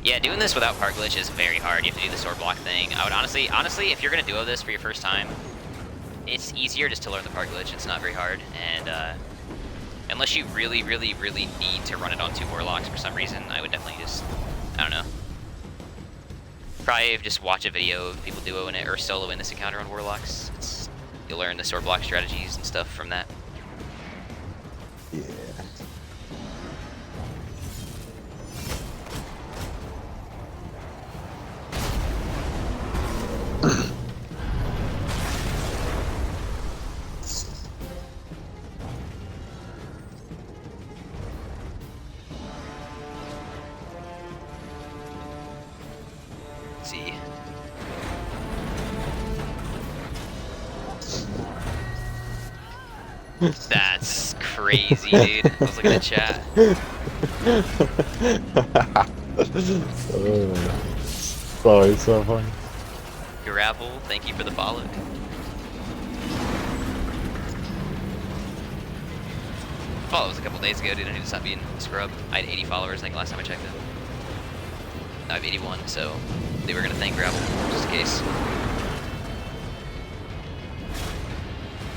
Speaker 1: Yeah, doing this without part glitch is very hard. You have to do the sword block thing. I would honestly, if you're gonna duo this for your first time, it's easier just to learn the part glitch. It's not very hard, and unless you really need to run it on 2 warlocks for some reason, I would definitely just, I don't know. Probably just watch a video of people duoing it or soloing this encounter on warlocks. You'll learn the sword block strategies and stuff from that.
Speaker 2: Yeah.
Speaker 1: See. That's crazy, dude. I was looking at chat.
Speaker 2: Oh, it's so funny.
Speaker 1: Gravel, thank you for the follow. Follow was a couple days ago, dude. I need to stop being a scrub. I had 80 followers, I think, last time I checked them. I have 81, so they were gonna thank Gravel, just in case.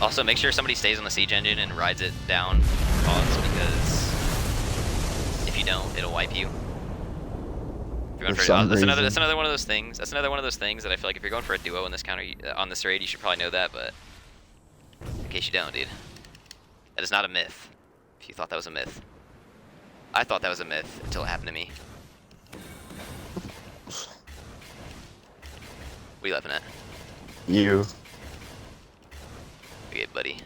Speaker 1: Also, make sure somebody stays on the siege engine and rides it down, pause, because if you don't, it'll wipe you. That's another one of those things. That's another one of those things that I feel like if you're going for a duo in this counter on this raid, you should probably know that. But in case you don't, dude, that is not a myth. If you thought that was a myth, I thought that was a myth until it happened to me. What are you laughing at?
Speaker 2: You.
Speaker 1: Okay, buddy.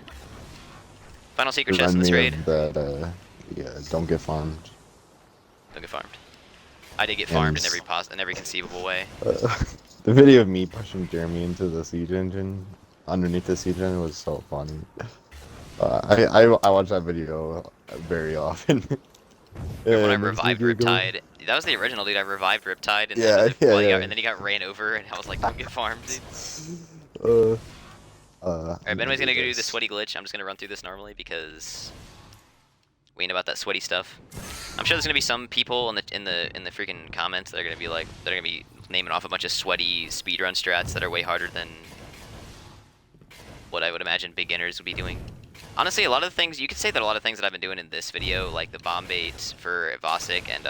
Speaker 1: Final secret chest in this raid.
Speaker 2: That, yeah, don't get farmed.
Speaker 1: Don't get farmed. I did get farmed in every conceivable way.
Speaker 2: The video of me pushing Jeremy into the siege engine, underneath the siege engine, was so funny. I watch that video very often.
Speaker 1: When I revived Riptide, that was the original, dude. I revived Riptide, and,
Speaker 2: yeah,
Speaker 1: and then he got ran over, and I was like, don't get farmed, dude. Alright, Benway's gonna go do the sweaty glitch. I'm just gonna run through this normally because we ain't about that sweaty stuff. I'm sure there's gonna be some people in the freaking comments that are gonna be like, naming off a bunch of sweaty speedrun strats that are way harder than what I would imagine beginners would be doing. Honestly, a lot of the things, you could say that a lot of things that I've been doing in this video, like the bomb bait for Vosik and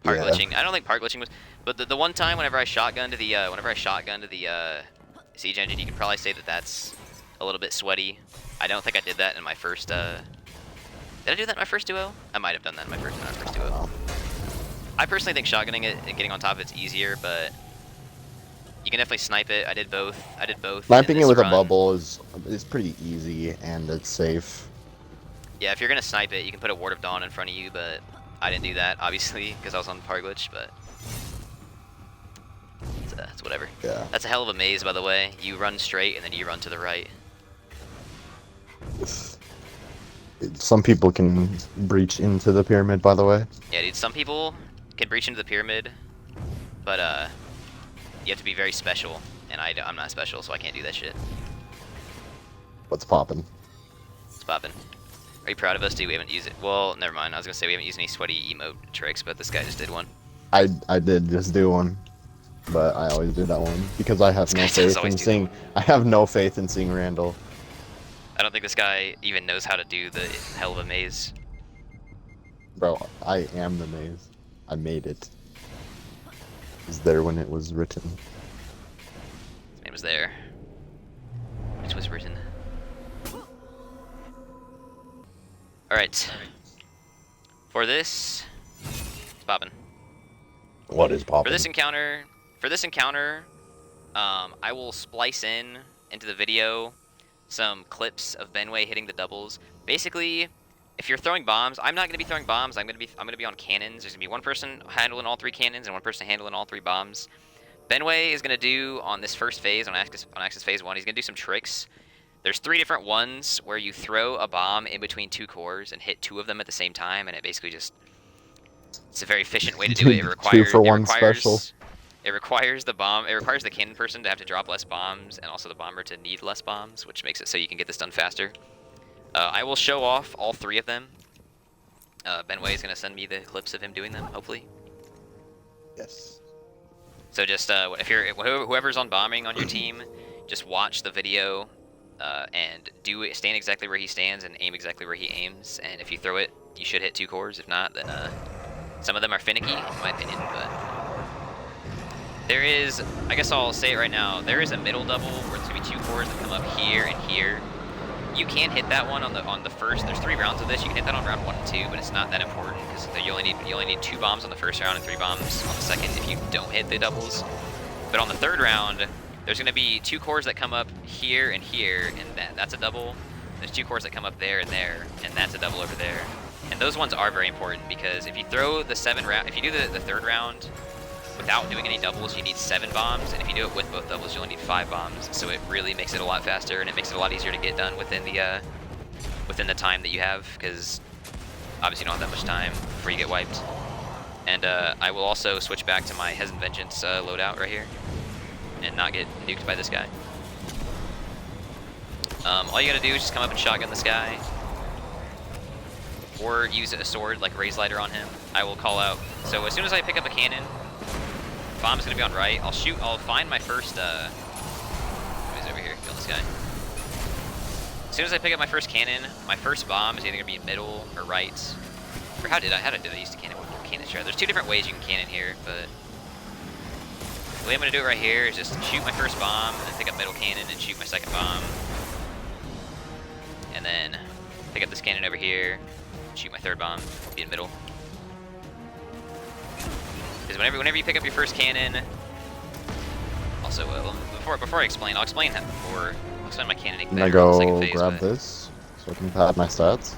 Speaker 1: part glitching. I don't think part glitching was, but the one time whenever I shotgunned to the siege engine, you could probably say that that's a little bit sweaty. I don't think I did that in my first. Did I do that in my first duo? I might have done that in my first duo. I personally think shotgunning it and getting on top of it's easier, but you can definitely snipe it. I did both.
Speaker 2: Sniping
Speaker 1: in
Speaker 2: it
Speaker 1: this
Speaker 2: with
Speaker 1: run.
Speaker 2: a bubble is pretty easy and it's safe.
Speaker 1: Yeah, if you're gonna snipe it, you can put a Ward of Dawn in front of you, but I didn't do that, obviously, because I was on Power Glitch, but it's whatever.
Speaker 2: Yeah.
Speaker 1: That's a hell of a maze, by the way. You run straight, and then you run to the right.
Speaker 2: Some people can breach into the pyramid, by the way.
Speaker 1: Yeah, dude, some people can breach into the pyramid, but you have to be very special, and I'm not special, so I can't do that shit.
Speaker 2: What's poppin'?
Speaker 1: It's poppin'. Are you proud of us, dude? We haven't used it. Well, never mind. I was gonna say we haven't used any sweaty emote tricks, but this guy just did one.
Speaker 2: I did just do one, but I always do that one because I have no faith in seeing. I have no faith in seeing Randall.
Speaker 1: I don't think this guy even knows how to do the hell of a maze.
Speaker 2: Bro, I am the maze. I made it. It was there when it was written.
Speaker 1: His name was there. It was written. Alright. For this, it's poppin'.
Speaker 2: What is poppin'?
Speaker 1: For this encounter, I will splice into the video some clips of Benway hitting the doubles. Basically, if you're throwing bombs, I'm not gonna be throwing bombs. I'm gonna be on cannons. There's gonna be one person handling all 3 cannons and one person handling all 3 bombs. Benway is gonna do on this first phase on Aksis Phase 1. He's gonna do some tricks. There's 3 different ones where you throw a bomb in between 2 cores and hit 2 of them at the same time, and it basically just it's a very efficient way to do it. It requires
Speaker 2: 2 for 1 special.
Speaker 1: It requires the cannon person to have to drop less bombs, and also the bomber to need less bombs, which makes it so you can get this done faster. I will show off all 3 of them. Benway is going to send me the clips of him doing them, hopefully.
Speaker 2: Yes.
Speaker 1: So just, if you're whoever's on bombing on your team, just watch the video and stand exactly where he stands and aim exactly where he aims. And if you throw it, you should hit 2 cores. If not, then some of them are finicky, in my opinion, but there is, I guess I'll say it right now, there is a middle double where there's going to be 2 cores that come up here and here. You can hit that one on the first. There's 3 rounds of this. You can hit that on round 1 and 2, but it's not that important because you only need 2 bombs on the first round and 3 bombs on the second if you don't hit the doubles. But on the third round, there's going to be 2 cores that come up here, and that's a double. There's 2 cores that come up there, and that's a double over there. And those ones are very important because if you throw the 7 round, if you do the third round without doing any doubles, you need 7 bombs, and if you do it with both doubles, you only need 5 bombs. So it really makes it a lot faster, and it makes it a lot easier to get done within the time that you have, because obviously you don't have that much time before you get wiped. And I will also switch back to my Hes and Vengeance loadout right here, and not get nuked by this guy. All you gotta do is just come up and shotgun this guy, or use a sword like Raise Lighter on him. I will call out. So as soon as I pick up a cannon, bomb's gonna be on right. I'll find my first, who's over here, kill this guy. As soon as I pick up my first cannon, my first bomb is either gonna be in middle or right. Or how did I use the cannon? What cannon should I? There's 2 different ways you can cannon here, but the way I'm gonna do it right here is just shoot my first bomb, and then pick up middle cannon and shoot my second bomb. And then pick up this cannon over here, shoot my third bomb, be in middle. Because whenever you pick up your first cannon, also before I explain, I'll explain my cannoning
Speaker 2: I'm gonna
Speaker 1: better on the
Speaker 2: go
Speaker 1: second phase.
Speaker 2: grab this so I can pad my stats.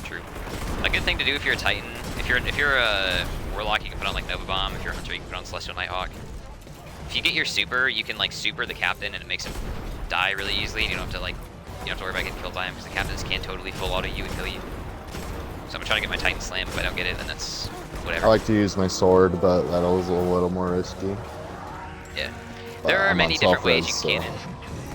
Speaker 1: True. A good thing to do if you're a Titan, if you're a Warlock, you can put on like Nova Bomb. If you're a Hunter, you can put on Celestial Nighthawk. If you get your super, you can like super the captain, and it makes him die really easily. And you don't have to worry about getting killed by him because the captains can totally full auto you and kill you. So I'm gonna try to get my Titan Slam. If I don't get it, then that's whatever.
Speaker 2: I like to use my sword, but that was a little more risky.
Speaker 1: Yeah. There are many different ways you can
Speaker 2: so.
Speaker 1: cannon.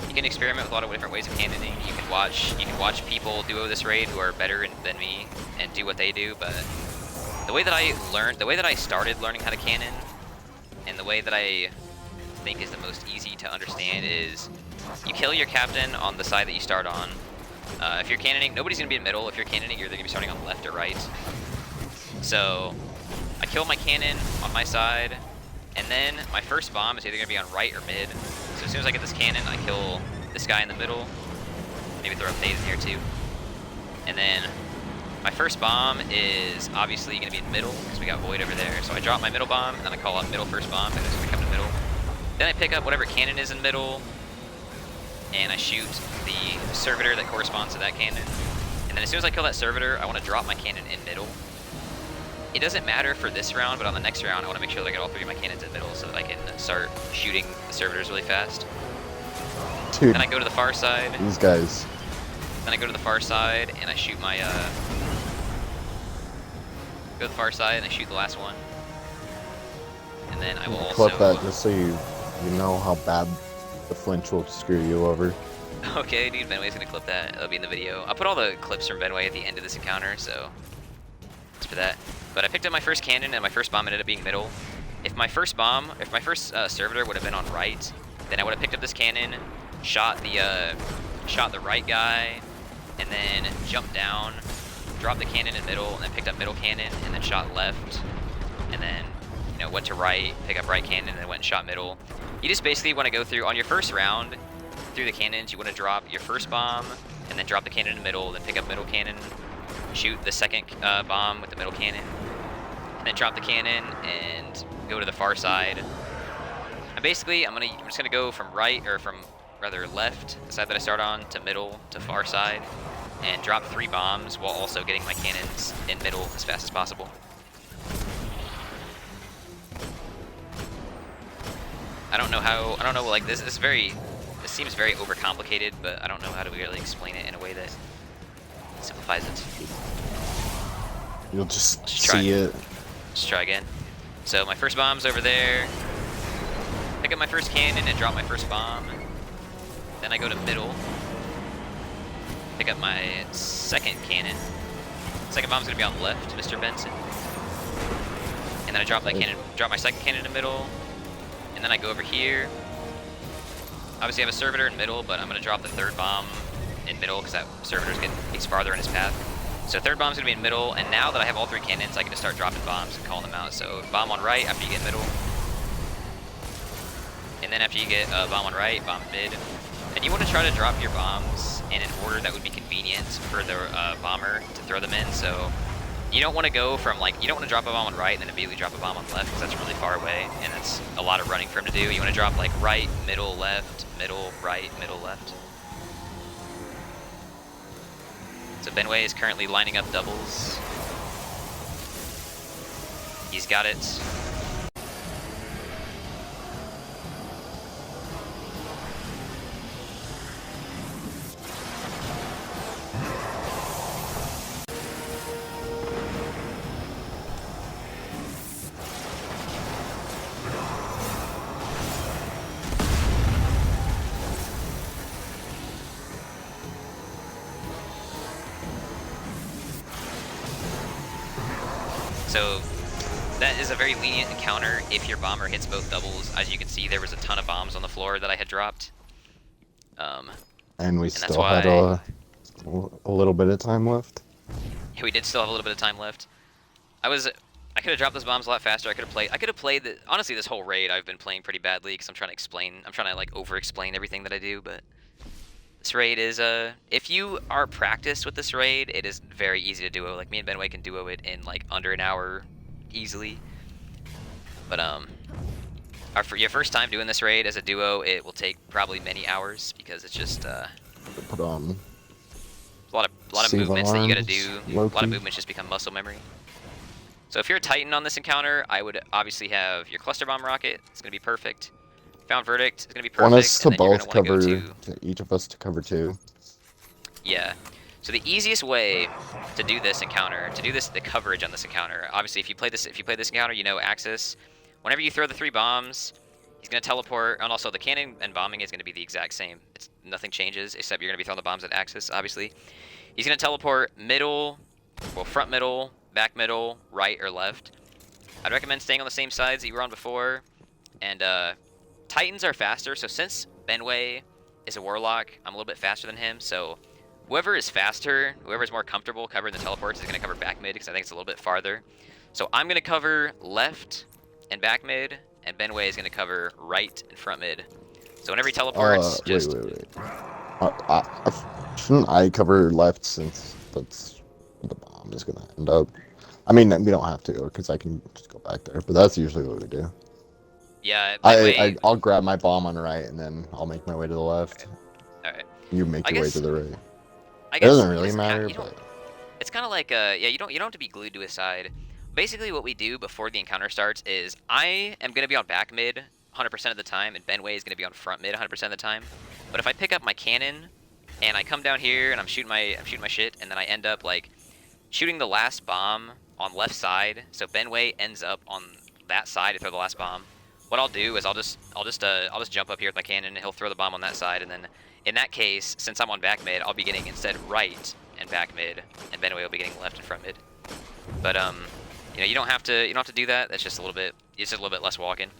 Speaker 1: You can experiment with a lot of different ways of cannoning. You can watch people duo this raid who are better than me and do what they do, but the way that I started learning how to cannon, and the way that I think is the most easy to understand is you kill your captain on the side that you start on. If you're cannoning, nobody's gonna be in middle. If you're cannoning, you're either gonna be starting on left or right. So I kill my cannon on my side, and then my first bomb is either gonna be on right or mid. So as soon as I get this cannon, I kill this guy in the middle. Maybe throw a fade in here too. And then My first bomb is obviously going to be in middle because we got void over there. So I drop my middle bomb, and then I call out middle first bomb, and it's going to come to middle. Then I pick up whatever cannon is in middle, and I shoot the servitor that corresponds to that cannon. And then as soon as I kill that servitor, I want to drop my cannon in middle. It doesn't matter for this round, but on the next round, I want to make sure that I get all 3 of my cannons in middle so that I can start shooting the servitors really fast.
Speaker 2: Dude,
Speaker 1: then I go to the far side.
Speaker 2: These guys.
Speaker 1: Then I go to the far side and I shoot my go to the far side and I shoot the last one. And then I will also
Speaker 2: clip that just so you know how bad the flinch will screw you over.
Speaker 1: Okay, dude, Benway's gonna clip that. It'll be in the video. I'll put all the clips from Benway at the end of this encounter, so that's for that. But I picked up my first cannon and my first bomb ended up being middle. If my first servitor would have been on right, then I would have picked up this cannon, shot the right guy, and then jumped down, dropped the cannon in middle, and then picked up middle cannon, and then shot left, and then went to right, pick up right cannon, and then went and shot middle. You just basically want to go through on your first round through the cannons. You want to drop your first bomb, and then drop the cannon in the middle, then pick up middle cannon, shoot the second bomb with the middle cannon, and then drop the cannon and go to the far side. And basically, I'm just gonna go from right, or from rather left, the side that I start on, to middle, to far side, and drop 3 bombs while also getting my cannons in middle as fast as possible. I don't know, like this seems very overcomplicated, but I don't know how to really explain it in a way that simplifies it.
Speaker 2: You'll just see it.
Speaker 1: Let's try again. So my first bomb's over there. Pick up my first cannon and drop my first bomb. Then I go to middle. Pick up my second cannon. Second bomb's gonna be on left, Mr. Benson. And then I drop that cannon, drop my second cannon in the middle. And then I go over here. Obviously I have a servitor in middle, but I'm gonna drop the third bomb in middle because that servitor's gets farther in his path. So third bomb's gonna be in middle, and now that I have all 3 cannons, I can just start dropping bombs and calling them out. So bomb on right after you get middle. And then after you get bomb on right, bomb mid. And you want to try to drop your bombs in an order that would be convenient for the bomber to throw them in. So you don't want to go from you don't want to drop a bomb on right and then immediately drop a bomb on left because that's really far away and that's a lot of running for him to do. You want to drop right, middle, left, middle, right, middle, left. So Benway is currently lining up doubles. He's got it. So that is a very lenient encounter if your bomber hits both doubles. As you can see, there was a ton of bombs on the floor that I had dropped.
Speaker 2: And we still had a little bit of time left.
Speaker 1: Yeah, we did still have a little bit of time left. I could have dropped those bombs a lot faster. I could have played honestly, this whole raid I've been playing pretty badly because I'm trying to over-explain everything that I do, but this raid is if you are practiced with this raid, it is very easy to duo. Like me and Benway can duo it in under an hour easily. But your first time doing this raid as a duo, it will take probably many hours because it's just
Speaker 2: put on
Speaker 1: a lot of movements that you gotta do. A lot of movements just become muscle memory. So if you're a Titan on this encounter, I would obviously have your cluster bomb rocket. It's gonna be perfect. Found Verdict is going to be perfect.
Speaker 2: Want us to
Speaker 1: and then
Speaker 2: both cover, to each of us to cover 2.
Speaker 1: Yeah. So the easiest way to do this encounter, the coverage on this encounter, obviously if you play this encounter, you know Aksis. Whenever you throw the 3 bombs, he's going to teleport, and also the cannon and bombing is going to be the exact same. Nothing changes, except you're going to be throwing the bombs at Aksis, obviously. He's going to teleport middle, front middle, back middle, right or left. I'd recommend staying on the same sides that you were on before, and Titans are faster, so since Benway is a Warlock, I'm a little bit faster than him, so whoever is faster, whoever is more comfortable covering the teleports is going to cover back mid, because I think it's a little bit farther. So I'm going to cover left and back mid, and Benway is going to cover right and front mid. So whenever he teleports, just...
Speaker 2: Wait. Shouldn't I cover left since that's the bomb? I'm just gonna end up. I mean, we don't have to because I can just go back there, but that's usually what we do.
Speaker 1: Yeah, Benway.
Speaker 2: I'll grab my bomb on right, and then I'll make my way to the left.
Speaker 1: All right.
Speaker 2: You make
Speaker 1: I
Speaker 2: your way
Speaker 1: guess.
Speaker 2: to the right.
Speaker 1: I
Speaker 2: It
Speaker 1: guess
Speaker 2: doesn't really
Speaker 1: this
Speaker 2: matter,
Speaker 1: you don't.
Speaker 2: but
Speaker 1: It's kind of like yeah, you don't have to be glued to a side. Basically, what we do before the encounter starts is I am gonna be on back mid 100% of the time, and Benway is gonna be on front mid 100% of the time. But if I pick up my cannon and I come down here and I'm shooting my shit, and then I end up like shooting the last bomb on left side, so Benway ends up on that side to throw the last bomb. What I'll do is I'll just jump up here with my cannon, and he'll throw the bomb on that side, and then in that case, since I'm on back mid, I'll be getting instead right and back mid, and Benway will be getting left and front mid. But you know, you don't have to do that. That's just a little bit less walking.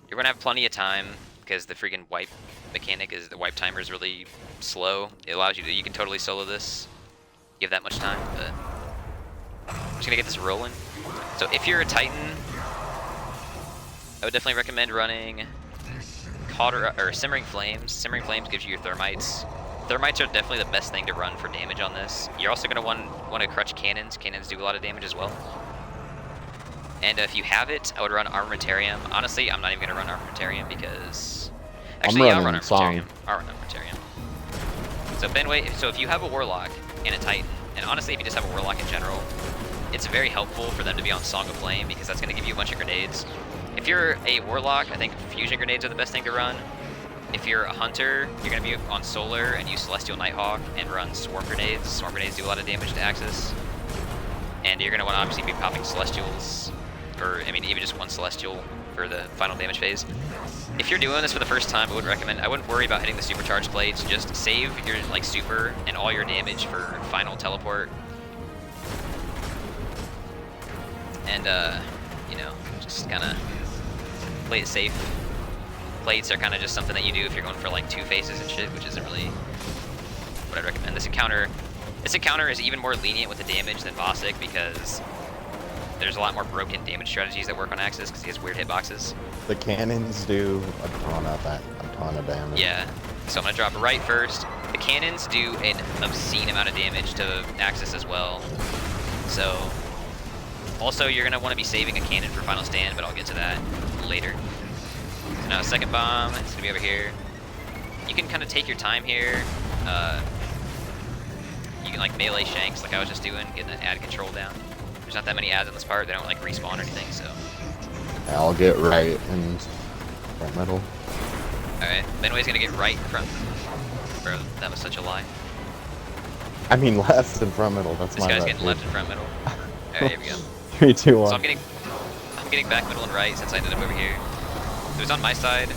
Speaker 1: You're gonna have plenty of time because the freaking wipe mechanic is the wipe timer is really slow. It allows you can totally solo this. You have that much time, but I'm just gonna get this rolling. So if you're a Titan, I would definitely recommend running Simmering Flames. Simmering Flames gives you your thermites. Thermites are definitely the best thing to run for damage on this. You're also gonna want to crutch cannons. Cannons do a lot of damage as well. And if you have it, I would run Armamentarium. Honestly, I'm not even gonna run Armamentarium because actually, I'll run Armamentarium. I'll run Armamentarium. So Benway, so if you have a Warlock and a Titan, and honestly, if you just have a Warlock in general, it's very helpful for them to be on Song of Flame because that's gonna give you a bunch of grenades. If you're a Warlock, I think Fusion Grenades are the best thing to run. If you're a Hunter, you're going to be on Solar and use Celestial Nighthawk and run Swarm Grenades. Swarm Grenades do a lot of damage to Aksis. And you're going to want to obviously be popping Celestials, or I mean even just one Celestial for the final damage phase. If you're doing this for the first time, I wouldn't worry about hitting the supercharged plates. Just save your like super and all your damage for final teleport. And you know, just kind of play it safe. Plates are kind of just something that you do if you're going for like 2 phases and shit, which isn't really what I'd recommend. This encounter is even more lenient with the damage than Vosik because there's a lot more broken damage strategies that work on Aksis because he has weird hitboxes.
Speaker 2: the cannons do a ton of damage.
Speaker 1: Yeah, so I'm gonna drop right first. The cannons do an obscene amount of damage to Aksis as well. So also you're gonna want to be saving a cannon for final stand, but I'll get to that later. So now second bomb, it's gonna be over here. You can kind of take your time here. You can like melee shanks like I was just doing, getting the ad control down. There's not that many ads on this part, they don't like respawn or anything, so.
Speaker 2: I'll get right and front middle.
Speaker 1: Alright, Benway's gonna get right in front. Bro, that was such a lie.
Speaker 2: I mean left and front middle, that's
Speaker 1: this
Speaker 2: my
Speaker 1: guy's
Speaker 2: left,
Speaker 1: getting
Speaker 2: dude.
Speaker 1: left and front middle. Alright, here we go.
Speaker 2: 3, 2, 1.
Speaker 1: So I'm getting back middle and right since I ended up over here. So it's on my side.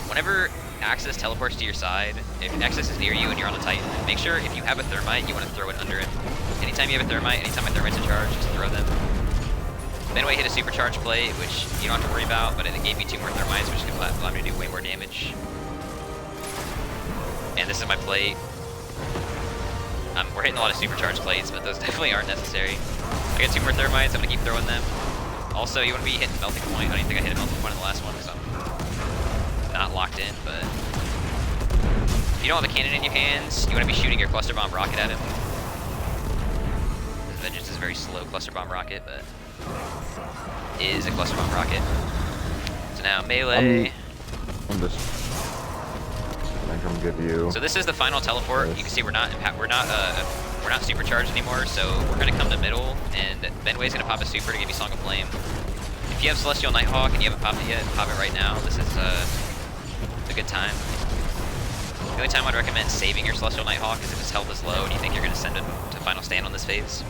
Speaker 1: Whenever Aksis teleports to your side, if Aksis is near you and you're on a Titan, make sure if you have a thermite, you want to throw it under him. Anytime you have a thermite, anytime a thermite's in charge, just throw them. Benway hit a supercharge plate, which you don't have to worry about, but it gave me 2 more thermites, which can allow me to do way more damage. And this is my plate. We're hitting a lot of supercharge plates, but those definitely aren't necessary. I got 2 more thermites, I'm gonna keep throwing them. Also, you want to be hitting melting point. I don't even think I hit a melting point in the last one because I'm not locked in, but if you don't have a cannon in your hands, you want to be shooting your cluster bomb rocket at him. Vengeance is a very slow cluster bomb rocket, but is a cluster bomb rocket. So now melee.
Speaker 2: I'm just gonna come give you.
Speaker 1: So this is the final teleport. You can see we're not supercharged anymore, so we're gonna come to middle, and Benway's gonna pop a super to give you Song of Flame. If you have Celestial Nighthawk and you haven't popped it yet, pop it right now. This is a good time. The only time I'd recommend saving your Celestial Nighthawk is if his health is low and you think you're gonna send him to final stand on this phase.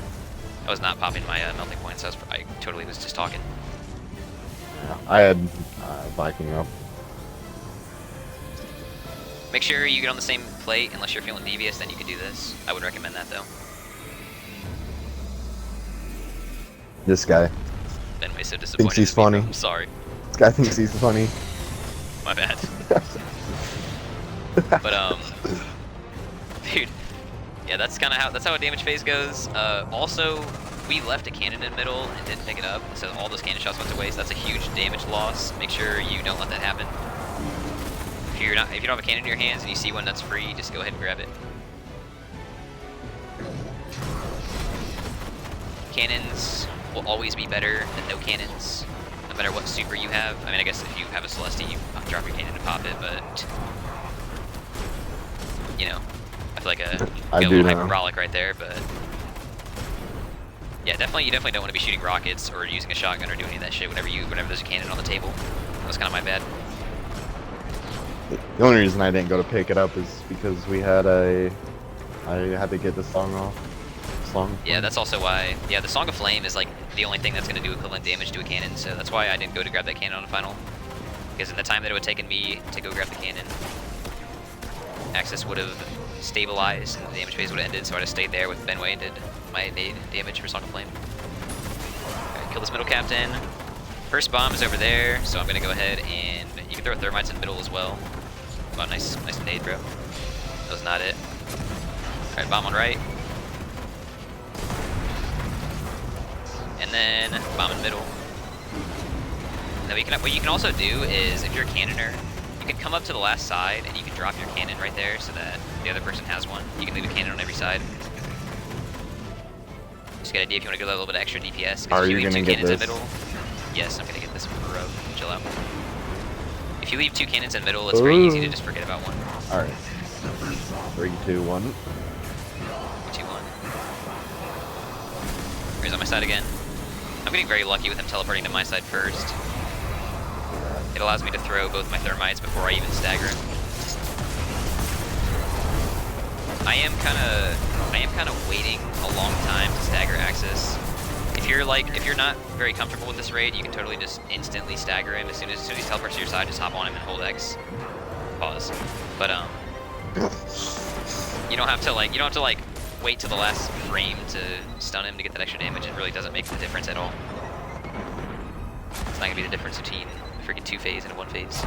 Speaker 1: I was not popping my melting points. I totally was just talking.
Speaker 2: Yeah, I had Viking up.
Speaker 1: Make sure you get on the same plate unless you're feeling devious, then you can do this. I would recommend that though.
Speaker 2: This guy
Speaker 1: Benway's so disappointed.
Speaker 2: thinks he's funny.
Speaker 1: I'm sorry.
Speaker 2: This guy thinks he's funny.
Speaker 1: My bad. But dude, yeah, that's how a damage phase goes. Also, we left a cannon in the middle and didn't pick it up, so all those cannon shots went to waste. That's a huge damage loss. Make sure you don't let that happen. If you don't have a cannon in your hands and you see one that's free, just go ahead and grab it. cannons will always be better than no cannons, no matter what super you have. I mean, I guess if you have a Celestia, you drop your cannon to pop it, but you know, I feel like a little hyperbolic right there, but yeah, definitely, you definitely don't want to be shooting rockets or using a shotgun or doing any of that shit whenever there's a cannon on the table. That was kind of my bad.
Speaker 2: The only reason I didn't go to pick it up is because I had to get the song off.
Speaker 1: Yeah, that's also why. Yeah, the Song of Flame is like the only thing that's going to do equivalent damage to a cannon, so that's why I didn't go to grab that cannon on the final. Because in the time that it would have taken me to go grab the cannon, Aksis would have stabilized and the damage phase would have ended, so I'd have stayed there with Benway and did my damage for Song of Flame. Alright, kill this middle captain. First bomb is over there, so I'm going to go ahead and you can throw thermites in the middle as well. Wow, nice nade, bro. That was not it. Alright, bomb on right. And then bomb in the middle. Now what you can also do is, if you're a cannoner, you can come up to the last side and you can drop your cannon right there so that the other person has one. You can leave a cannon on every side. Just get an idea if you want to get a little bit of extra DPS.
Speaker 2: Are
Speaker 1: if
Speaker 2: you
Speaker 1: leave
Speaker 2: going
Speaker 1: two
Speaker 2: to get
Speaker 1: cannons
Speaker 2: this?
Speaker 1: in the middle, yes, I'm going to get this, bro. Chill out. If you leave two cannons in the middle, it's very easy to just forget about one.
Speaker 2: Alright. 3, 2, 1.
Speaker 1: 2, 1. He's on my side again. I'm getting very lucky with him teleporting to my side first. It allows me to throw both my thermites before I even stagger him. I am kind of waiting a long time to stagger Aksis. If you're not very comfortable with this raid, you can totally just instantly stagger him as soon as he teleports to your side. Just hop on him and hold X. Pause. But you don't have to wait till the last frame to stun him to get that extra damage. It really doesn't make the difference at all. It's not gonna be the difference between a freaking 2 phase and a 1 phase.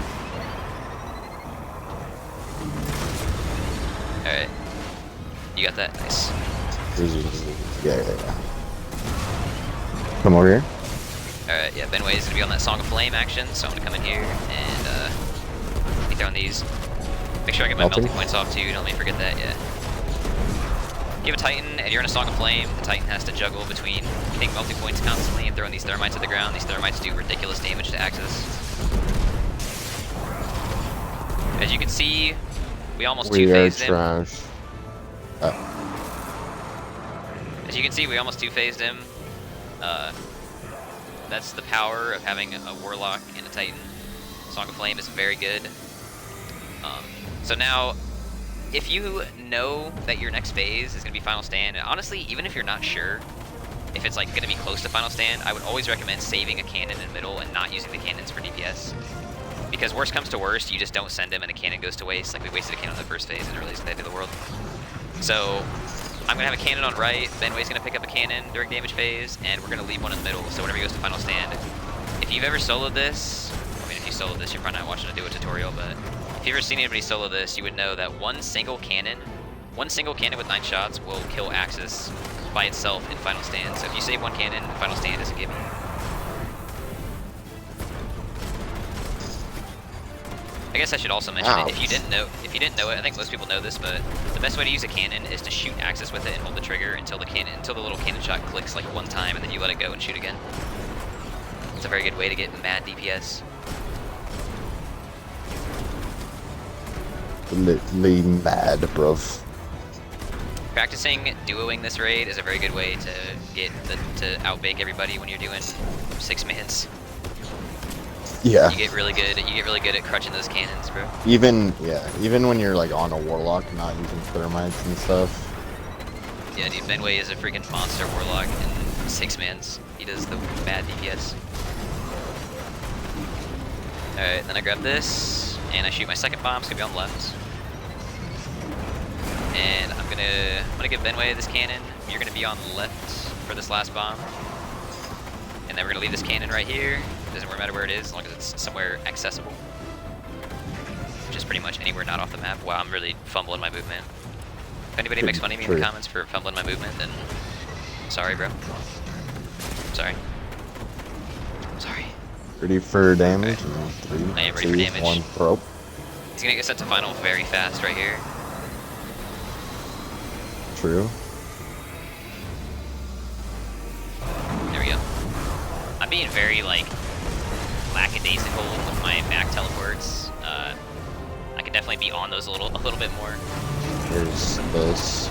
Speaker 1: Alright. You got that? Nice.
Speaker 2: Yeah. Come over here.
Speaker 1: Alright, yeah, Benway is gonna be on that Song of Flame action, so I'm gonna come in here and be throwing these. Make sure I get my melting points off too, don't let me forget that, yeah. Give a Titan, and you're in a Song of Flame, the Titan has to juggle between hitting melting points constantly and throwing these thermites at the ground. These thermites do ridiculous damage to Aksis. As you can see, we almost 2-phased him.
Speaker 2: Trash.
Speaker 1: As you can see, we almost 2-phased him. That's the power of having a Warlock and a Titan. Song of Flame is very good. So now, if you know that your next phase is going to be Final Stand, and honestly, even if you're not sure if it's like going to be close to Final Stand, I would always recommend saving a cannon in the middle and not using the cannons for DPS. Because worst comes to worst, you just don't send him and a cannon goes to waste. Like we wasted a cannon on the first phase and it really isn't the end of the world. So I'm going to have a cannon on right, Benway's going to pick up a cannon during damage phase, and we're going to leave one in the middle, so whenever he goes to Final Stand. If you've ever soloed this, I mean if you soloed this, you're probably not watching a duo tutorial, but if you've ever seen anybody solo this, you would know that one single cannon with 9 shots will kill Aksis by itself in Final Stand. So if you save one cannon, Final Stand is a given. I guess I should also mention it. If you didn't know it, I think most people know this, but the best way to use a cannon is to shoot Aksis with it and hold the trigger until the little cannon shot clicks like one time, and then you let it go and shoot again. It's a very good way to get mad DPS.
Speaker 2: Literally mad, bruv.
Speaker 1: Practicing duoing this raid is a very good way to get to outbake everybody when you're doing 6 mans.
Speaker 2: Yeah.
Speaker 1: You get really good at crutching those cannons, bro.
Speaker 2: Even when you're like on a Warlock, not using thermites and stuff.
Speaker 1: Yeah, dude, Benway is a freaking monster Warlock in 6 mans. He does the bad DPS. Alright, then I grab this, and I shoot my second bomb. It's gonna be on the left. And I'm gonna give Benway this cannon. You're gonna be on the left for this last bomb. And then we're gonna leave this cannon right here. Doesn't matter where it is, as long as it's somewhere accessible. Which is pretty much anywhere not off the map. Wow, I'm really fumbling my movement. If anybody makes fun of me in the comments for fumbling my movement, then sorry, bro. Sorry. Sorry.
Speaker 2: Ready for damage?
Speaker 1: Okay.
Speaker 2: 3,
Speaker 1: I am ready for
Speaker 2: 2,
Speaker 1: damage.
Speaker 2: 1, throw.
Speaker 1: He's gonna get sent to final very fast right here.
Speaker 2: True.
Speaker 1: being very like lackadaisical with my back teleports. I could definitely be on those a little bit more.
Speaker 2: There's this.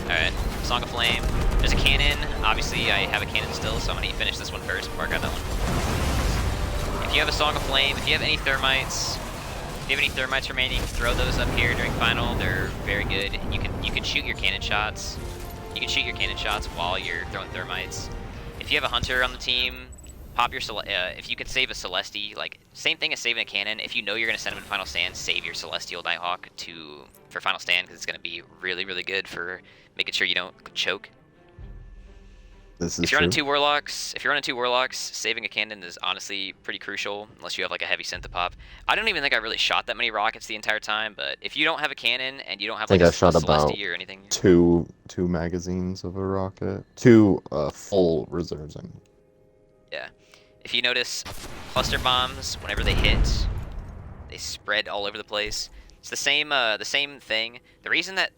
Speaker 1: Alright, Song of Flame. There's a cannon. Obviously, I have a cannon still, so I'm gonna finish this one first before I grab that one. If you have a Song of Flame, if you have any thermites, remaining, throw those up here during final. They're very good. You can shoot your cannon shots. You can shoot your cannon shots while you're throwing thermites. If you have a hunter on the team, pop your if you could save a Celesti, like same thing as saving a cannon. If you know you're gonna send him in final stand, save your Celestial Nighthawk for final stand because it's gonna be really good for making sure you don't choke. If you're running two warlocks, saving a cannon is honestly pretty crucial unless you have like a heavy synthopop. I don't even think I really shot that many rockets the entire time, but if you don't have a cannon and you don't have like a
Speaker 2: shot about
Speaker 1: Celesti or anything,
Speaker 2: two magazines of a rocket, two full reserves. I mean.
Speaker 1: Yeah. If you notice, cluster bombs, whenever they hit, they spread all over the place. It's the same thing. The reason that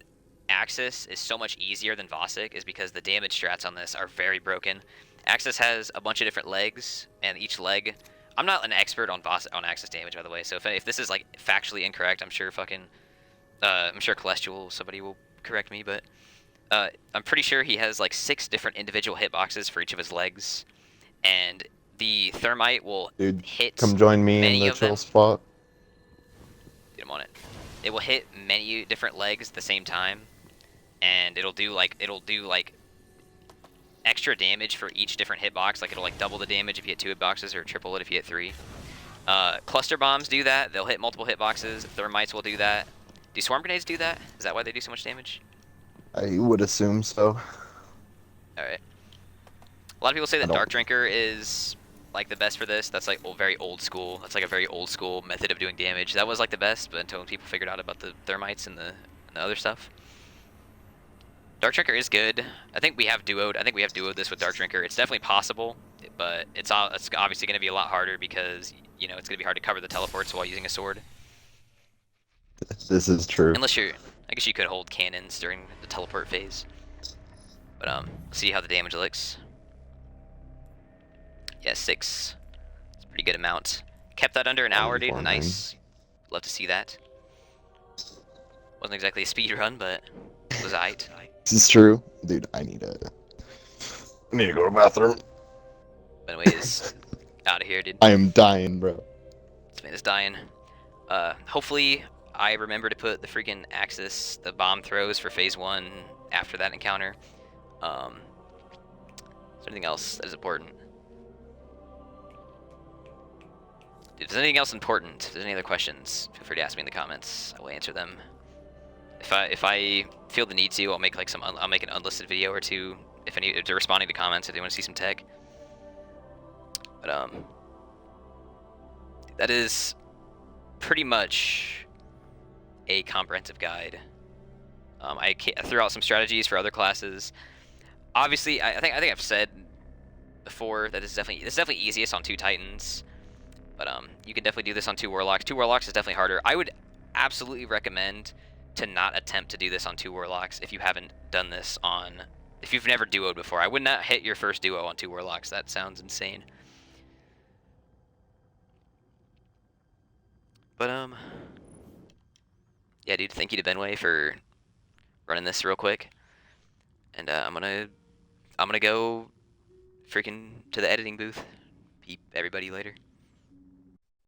Speaker 1: Aksis is so much easier than Vosik is because the damage strats on this are very broken. Aksis has a bunch of different legs, and each leg... I'm not an expert on Aksis damage, by the way, so if this is like factually incorrect, I'm sure Celestial, somebody will correct me, but I'm pretty sure he has like 6 different individual hitboxes for each of his legs, and the thermite will hit.
Speaker 2: Come join me in the chill spot.
Speaker 1: Dude, I'm on it. It will hit many different legs at the same time, and it'll do like extra damage for each different hitbox. Like it'll like double the damage if you hit 2 hitboxes, or triple it if you hit 3. Cluster bombs do that. They'll hit multiple hitboxes. Thermites will do that. Do swarm grenades do that? Is that why they do so much damage?
Speaker 2: I would assume so.
Speaker 1: All right. A lot of people say that Dark Drinker is like the best for this. That's like very old school. That's like a very old school method of doing damage. That was like the best, but until people figured out about the thermites and the other stuff. Dark Drinker is good. I think we have duoed. This with Dark Drinker. It's definitely possible, but it's obviously going to be a lot harder because it's going to be hard to cover the teleports while using a sword.
Speaker 2: This is true.
Speaker 1: Unless I guess you could hold cannons during the teleport phase. But see how the damage looks. Yeah, 6. It's a pretty good amount. Kept that under an hour, dude. Nice. Love to see that. Wasn't exactly a speed run, but it was aight.
Speaker 2: This is true, dude. I need to go to the bathroom.
Speaker 1: Anyways, out of here, dude.
Speaker 2: I am dying, bro.
Speaker 1: This man is dying. Hopefully, I remember to put the freaking Aksis, the bomb throws for phase 1 after that encounter. Is there anything else that is important? If there's anything else important, if there's any other questions, feel free to ask me in the comments. I will answer them. If I feel the need to, I'll make like I'll make an unlisted video or two if they're responding to comments if they want to see some tech. But that is pretty much a comprehensive guide. I threw out some strategies for other classes. Obviously, I think I've said before that it's definitely easiest on 2 Titans. But you can definitely do this on 2 Warlocks. 2 Warlocks is definitely harder. I would absolutely recommend to not attempt to do this on 2 Warlocks if you haven't done this on... If you've never duoed before. I would not hit your first duo on 2 Warlocks. That sounds insane. But, yeah, dude, thank you to Benway for running this real quick. And I'm gonna go freaking to the editing booth. Peep everybody later.